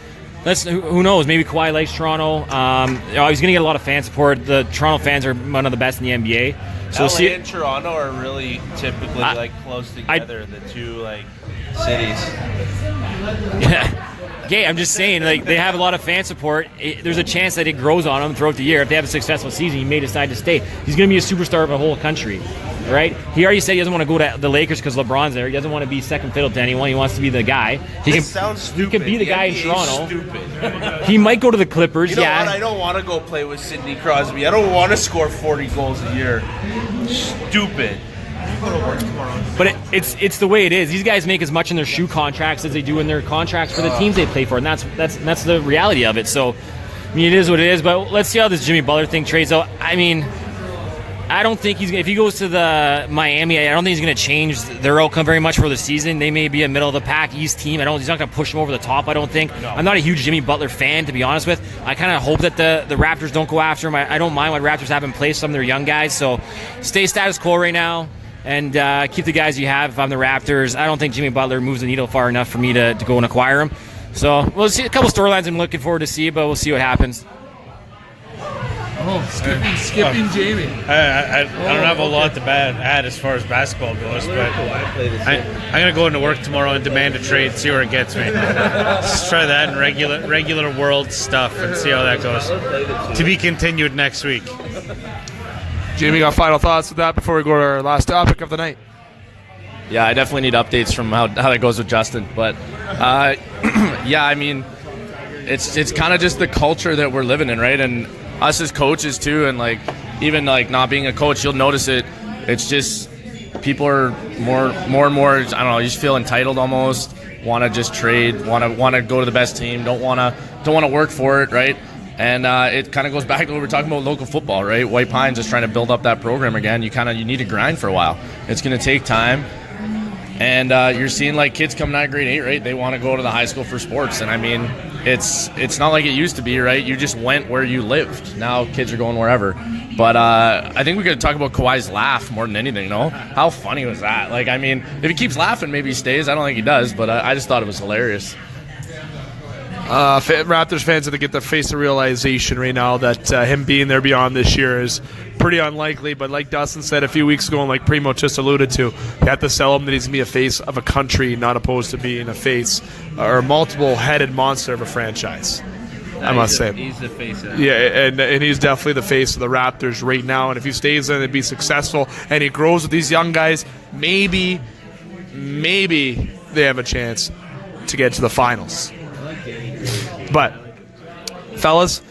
Who knows? Maybe Kawhi likes Toronto. He's going to get a lot of fan support. The Toronto fans are one of the best in the NBA. So LA and Toronto are really typically close together, the two cities. Yeah. Okay, I'm just saying, they have a lot of fan support. There's a chance that it grows on them throughout the year. If they have a successful season, he may decide to stay. He's going to be a superstar of a whole country, right? He already said he doesn't want to go to the Lakers because LeBron's there. He doesn't want to be second fiddle to anyone. He wants to be the guy. Sounds stupid. He could be the guy in Toronto. Stupid. He might go to the Clippers. You know what? I don't want to go play with Sidney Crosby. I don't want to score 40 goals a year. Stupid. But it's the way it is. These guys make as much in their shoe contracts as they do in their contracts for the teams they play for, and that's the reality of it. So, I mean, it is what it is. But let's see how this Jimmy Butler thing trades out. I mean, I don't think if he goes to the Miami, I don't think he's going to change their outcome very much for the season. They may be a middle of the pack East team. He's not going to push them over the top, I don't think. No. I'm not a huge Jimmy Butler fan, to be honest with. I kind of hope that the Raptors don't go after him. I don't mind what Raptors have in place, some of their young guys. So stay status quo right now and keep the guys you have. If I'm the Raptors, I don't think Jimmy Butler moves the needle far enough for me to go and acquire him. So we'll see a couple storylines I'm looking forward to see, but we'll see what happens. Skipping Jamie. I don't have a lot to add as far as basketball goes, but I'm going to go into work tomorrow and demand a trade, see where it gets me. Let's try that in regular world stuff and see how that goes. To be continued next week. Jamie, got final thoughts with that before we go to our last topic of the night? Yeah, I definitely need updates from how that goes with Justin. But, yeah, I mean, it's kind of just the culture that we're living in, right? And us as coaches, too, and, even not being a coach, you'll notice it. It's just people are more and more, I don't know, you just feel entitled almost, want to just trade, want to go to the best team, don't want to work for it, right? And it kind of goes back to what we're talking about local football, right? White Pines is trying to build up that program again. You need to grind for a while. It's going to take time. And you're seeing kids coming out of grade 8, right? They want to go to the high school for sports. And I mean, it's not like it used to be, right? You just went where you lived. Now kids are going wherever. But I think we could talk about Kawhi's laugh more than anything, no? How funny was that? I mean, if he keeps laughing, maybe he stays. I don't think he does, but I just thought it was hilarious. Raptors fans have to get the face of realization right now that him being there beyond this year is pretty unlikely. But like Dustin said a few weeks ago, and like Premo just alluded to, you have to sell him that he's going to be a face of a country, not opposed to being a face or a multiple-headed monster of a franchise. I must say. He's the face of it. Yeah, and he's definitely the face of the Raptors right now. And if he stays in and be successful and he grows with these young guys, maybe they have a chance to get to the finals. But, fellas,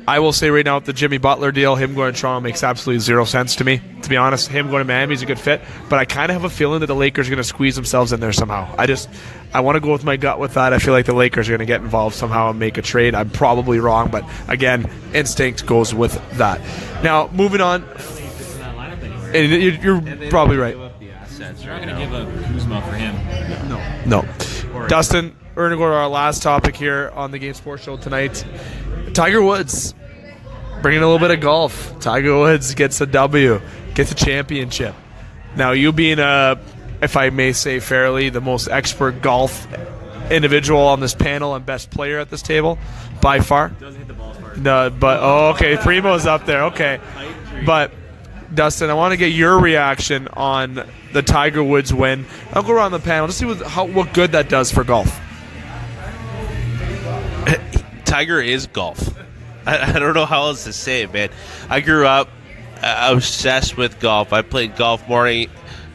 I will say right now with the Jimmy Butler deal, him going to Toronto makes absolutely zero sense to me. To be honest, him going to Miami is a good fit, but I kind of have a feeling that the Lakers are going to squeeze themselves in there somehow. I want to go with my gut with that. I feel like the Lakers are going to get involved somehow and make a trade. I'm probably wrong, but again, instinct goes with that. Now, moving on. And you're probably right. They're not going to give up Kuzma for him. No. Dustin, we're going to go to our last topic here on the Game Sports Show tonight. Tiger Woods, bringing a little bit of golf. Tiger Woods gets a W, gets a championship. Now, you being if I may say fairly, the most expert golf individual on this panel and best player at this table, by far. Doesn't hit the ball as far. No, but okay, Premo's up there. Okay, but Dustin, I want to get your reaction on the Tiger Woods win. I'll go around the panel to see what good that does for golf. Tiger is golf. I don't know how else to say it, man. I grew up obsessed with golf. I played golf morning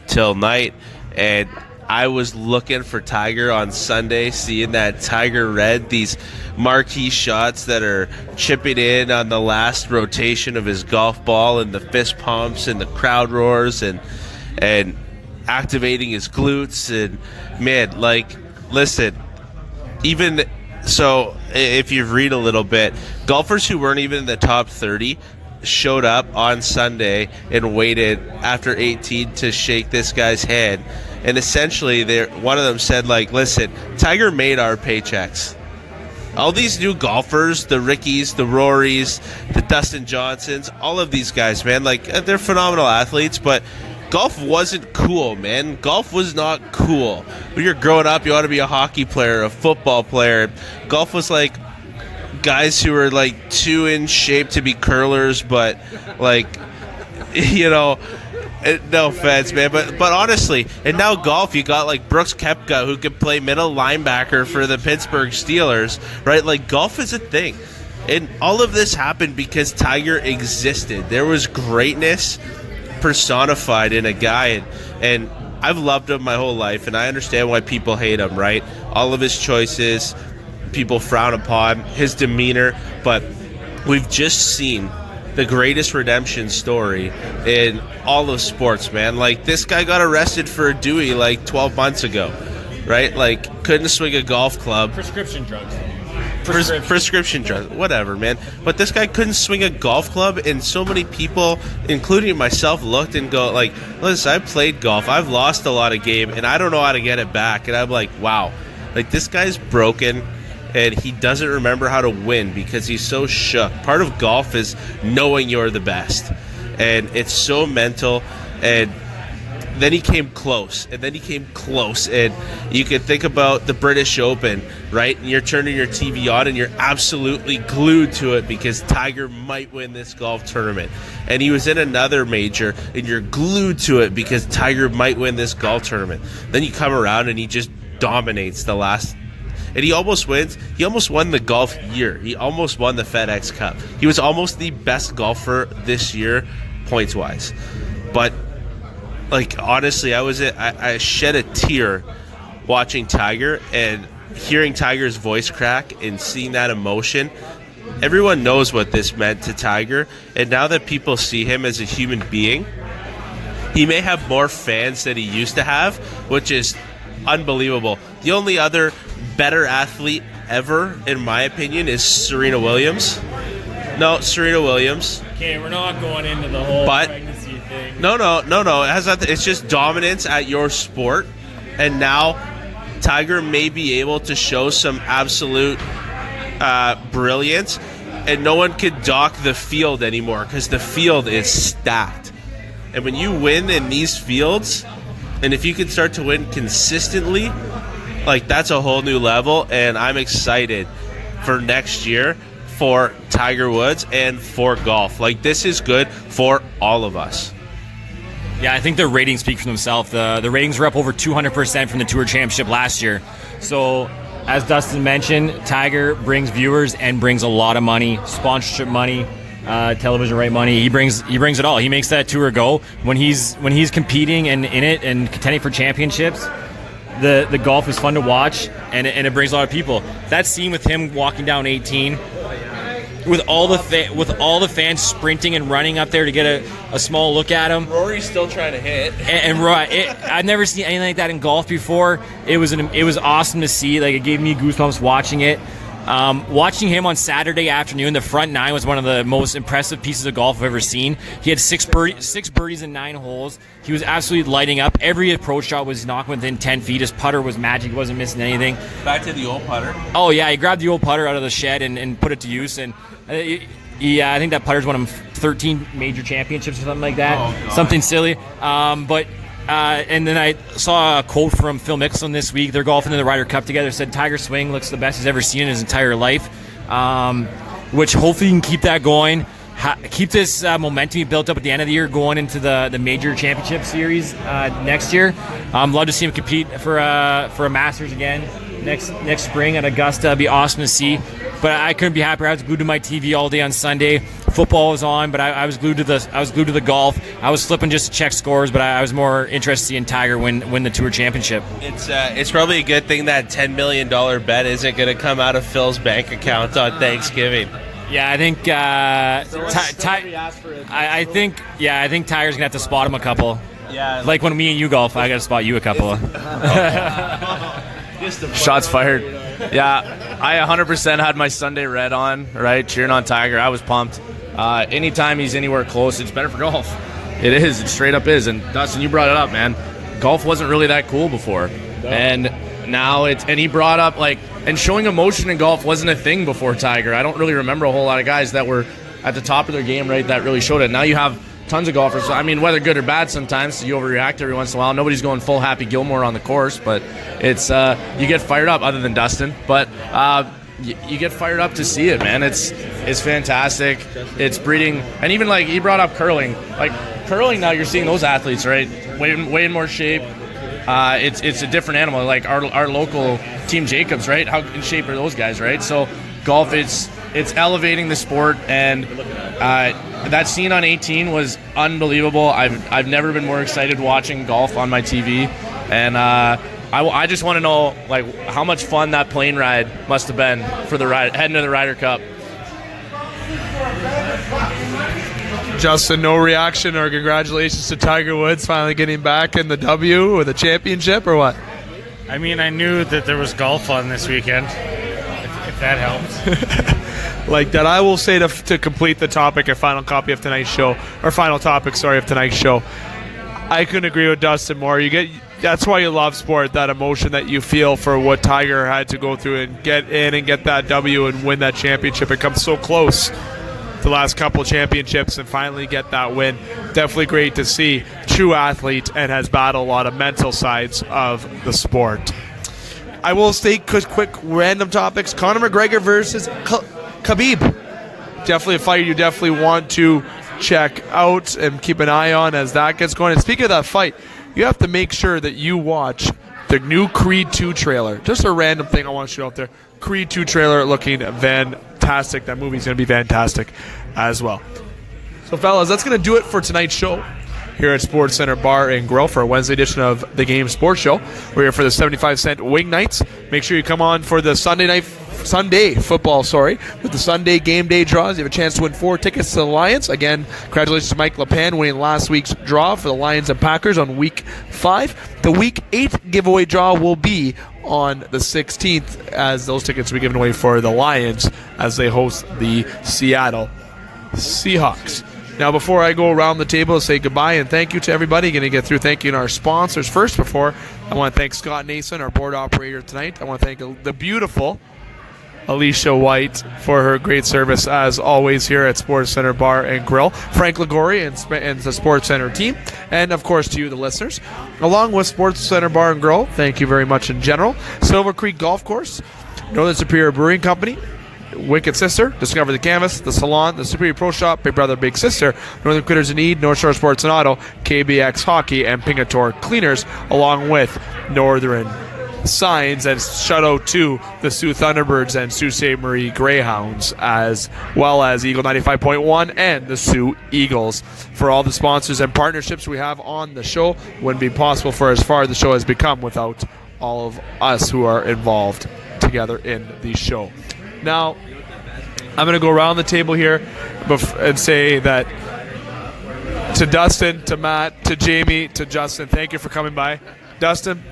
till night, and I was looking for Tiger on Sunday, seeing that Tiger red, these marquee shots that are chipping in on the last rotation of his golf ball, and the fist pumps and the crowd roars and activating his glutes. And man, like, listen, even so, if you read a little bit, golfers who weren't even in the top 30 showed up on Sunday and waited after 18 to shake this guy's hand. And essentially, one of them said, like, listen, Tiger made our paychecks. All these new golfers, the Rickies, the Rorys, the Dustin Johnsons, all of these guys, man, like, they're phenomenal athletes, but golf wasn't cool, man. Golf was not cool. When you're growing up, you want to be a hockey player, a football player. Golf was like guys who were like too in shape to be curlers, but like, you know, no offense, man, but honestly, and now golf, you got like Brooks Koepka, who could play middle linebacker for the Pittsburgh Steelers, right? Like, golf is a thing. And all of this happened because Tiger existed. There was greatness personified in a guy, and I've loved him my whole life, and I understand why people hate him, right? All of his choices, people frown upon, his demeanor, but we've just seen the greatest redemption story in all of sports, man. Like, this guy got arrested for a Dewey like 12 months ago, right? Like, couldn't swing a golf club. Prescription drugs. Prescription drugs, whatever, man. But this guy couldn't swing a golf club, and so many people, including myself, looked and go, like, listen, I played golf. I've lost a lot of game, and I don't know how to get it back. And I'm like, wow. Like, this guy's broken, and he doesn't remember how to win because he's so shook. Part of golf is knowing you're the best, and it's so mental. And then he came close, and then he came close, and you could think about the British Open, right? And you're turning your TV on, and you're absolutely glued to it because Tiger might win this golf tournament. And he was in another major, and you're glued to it because Tiger might win this golf tournament. Then you come around, and he just dominates the last. And he almost wins. He almost won the golf year. He almost won the FedEx Cup. He was almost the best golfer this year, points-wise. But, like, honestly, I shed a tear watching Tiger and hearing Tiger's voice crack and seeing that emotion. Everyone knows what this meant to Tiger. And now that people see him as a human being, he may have more fans than he used to have, which is unbelievable. The only other better athlete ever, in my opinion, is Serena Williams. No, Serena Williams. Okay, we're not going into the whole pregnancy thing. No. It has nothing. It's just dominance at your sport, and now Tiger may be able to show some absolute brilliance, and no one could dock the field anymore because the field is stacked. And when you win in these fields, and if you can start to win consistently, like, that's a whole new level, and I'm excited for next year for Tiger Woods and for golf. Like, this is good for all of us. Yeah, I think the ratings speak for themselves. The ratings were up over 200% from the Tour Championship last year. So, as Dustin mentioned, Tiger brings viewers and brings a lot of money, sponsorship money, television right money. He brings it all. He makes that tour go. When he's competing and in it and contending for championships, the golf is fun to watch, and it brings a lot of people. That scene with him walking down 18, with all the fans sprinting and running up there to get a small look at him. Rory's still trying to hit. And I've never seen anything like that in golf before. It was awesome to see. Like, it gave me goosebumps watching it. Watching him on Saturday afternoon, the front nine was one of the most impressive pieces of golf I've ever seen. He had six birdies in 9 holes. He was absolutely lighting up. Every approach shot was knocking within 10 feet. His putter was magic. He wasn't missing anything. Back to the old putter. Oh, yeah. He grabbed the old putter out of the shed and put it to use. And I think that putter's won him 13 major championships or something like that. Oh, something silly. And then I saw a quote from Phil Mickelson this week. They're golfing in the Ryder Cup together. Said Tiger swing looks the best he's ever seen in his entire life, which hopefully you can keep that going. Keep this momentum he built up at the end of the year going into the major championship series next year. Love to see him compete for a Masters again next spring at Augusta. It'd be awesome to see. But I couldn't be happier. I was glued to my TV all day on Sunday. Football was on, but I was glued to the golf. I was flipping just to check scores, but I was more interested in Tiger win the Tour Championship. It's probably a good thing that $10 million bet isn't going to come out of Phil's bank account on Thanksgiving. Yeah, I think I think Tiger's gonna have to spot him a couple. Yeah, like when me and you golf, I gotta spot you a couple. Shots fired. Yeah, I 100% had my Sunday red on, right, cheering on Tiger. I was pumped. Anytime he's anywhere close, it's better for golf. It is. It straight up is. And Dustin, you brought it up, man. Golf wasn't really that cool before, and now it's. And he brought up and showing emotion in golf wasn't a thing before Tiger. I don't really remember a whole lot of guys that were at the top of their game, right, that really showed it. Now you have tons of golfers. I mean, whether good or bad sometimes, you overreact every once in a while. Nobody's going full Happy Gilmore on the course, but it's you get fired up, other than Dustin. But you get fired up to see it, man. It's fantastic. It's breeding. And even he brought up curling. Curling now, you're seeing those athletes, right, way in more shape. It's a different animal. Like our local Team Jacobs, right? How in shape are those guys, right? So golf, it's elevating the sport, and that scene on 18 was unbelievable. I've never been more excited watching golf on my TV, and I just want to know how much fun that plane ride must have been for the ride heading to the Ryder Cup. Justin, no reaction or congratulations to Tiger Woods finally getting back in the W or the championship, or what? I mean, I knew that there was golf on this weekend, if that helps. Like that, I will say to complete the topic, or final copy of tonight's show, or final topic, sorry, of tonight's show, I couldn't agree with Dustin more. That's why you love sport, that emotion that you feel for what Tiger had to go through and get in and get that W and win that championship. It comes so close the last couple championships and finally get that win. Definitely great to see. True athlete and has battled a lot of mental sides of the sport. I will state quick random topics. Conor McGregor versus Khabib. Definitely a fight you definitely want to check out and keep an eye on as that gets going. And speaking of that fight, you have to make sure that you watch the new Creed 2 trailer. Just a random thing I want to shoot out there. Creed 2 trailer looking fantastic. That movie's going to be fantastic as well. So, fellas, that's going to do it for tonight's show here at Sportscenter Bar and Grill for a Wednesday edition of the Game Sports Show. We're here for the 75-cent wing nights. Make sure you come on for the Sunday football, with the Sunday game day draws. You have a chance to win 4 tickets to the Lions. Again, congratulations to Mike LePan winning last week's draw for the Lions and Packers on Week 5. The Week 8 giveaway draw will be on the 16th, as those tickets will be given away for the Lions as they host the Seattle Seahawks. Now, before I go around the table to say goodbye and thank you to everybody, going to get through thanking our sponsors first. Before I want to thank Scott Nason, our board operator tonight. I want to thank the beautiful Alicia White for her great service as always here at SportsCenter Bar and Grill, Frank Ligori and the SportsCenter team, and of course to you, the listeners. Along with SportsCenter Bar and Grill, thank you very much in general. Silver Creek Golf Course, Northern Superior Brewing Company, Wicked Sister, Discover the Canvas, The Salon, The Superior Pro Shop, Big Brother Big Sister, Northern Critters in Need, North Shore Sports and Auto, KBX Hockey, and Pingator Cleaners, along with Northern Signs, and shout out to the Sioux Thunderbirds and Sault Ste. Marie Greyhounds, as well as Eagle 95.1 and the Sioux Eagles. For all the sponsors and partnerships we have on the show, wouldn't be possible for as far as the show has become without all of us who are involved together in the show. Now, I'm going to go around the table here and say that to Dustin, to Matt, to Jamie, to Justin, thank you for coming by. Dustin,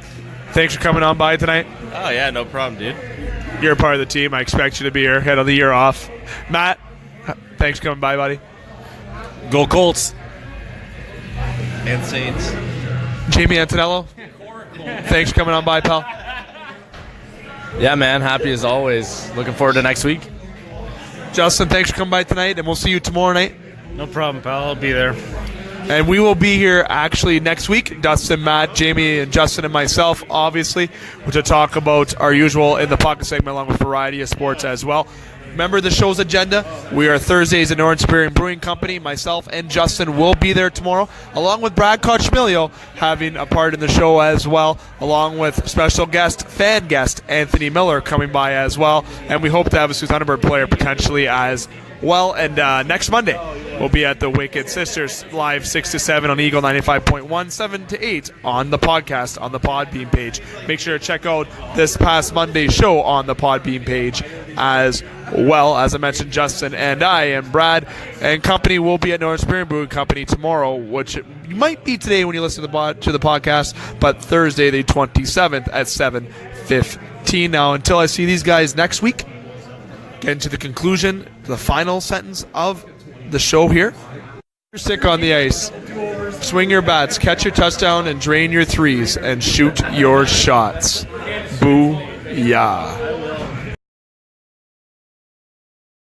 thanks for coming on by tonight. Oh, yeah, no problem, dude. You're a part of the team. I expect you to be here. Head of the year off. Matt, thanks for coming by, buddy. Go Colts. And Saints. Jamie Antonello, thanks for coming on by, pal. Yeah, man. Happy as always. Looking forward to next week. Justin, thanks for coming by tonight, and we'll see you tomorrow night. No problem, pal. I'll be there. And we will be here actually next week. Dustin, Matt, Jamie, and Justin and myself, obviously, to talk about our usual In the Pocket segment along with a variety of sports as well. Remember the show's agenda. We are Thursdays at Orange Superior Brewing Company. Myself and Justin will be there tomorrow, along with Brad Kochmilio having a part in the show as well, along with special guest, fan guest, Anthony Miller coming by as well. And we hope to have a Sioux Thunderbird player potentially as well. And next Monday, we'll be at the Wicked Sisters live 6 to 7 on Eagle 95.1, 7 to 8 on the podcast on the Podbean page. Make sure to check out this past Monday's show on the Podbean page as well. As I mentioned, Justin and I and Brad and company will be at Northern Superior Brewing Company tomorrow, which might be today when you listen to the podcast, but Thursday the 27th at 7:15. Now, until I see these guys next week, getting to the conclusion, the final sentence of the show here. You're sick on the ice. Swing your bats, catch your touchdown, and drain your threes, and shoot your shots. Boo-yah.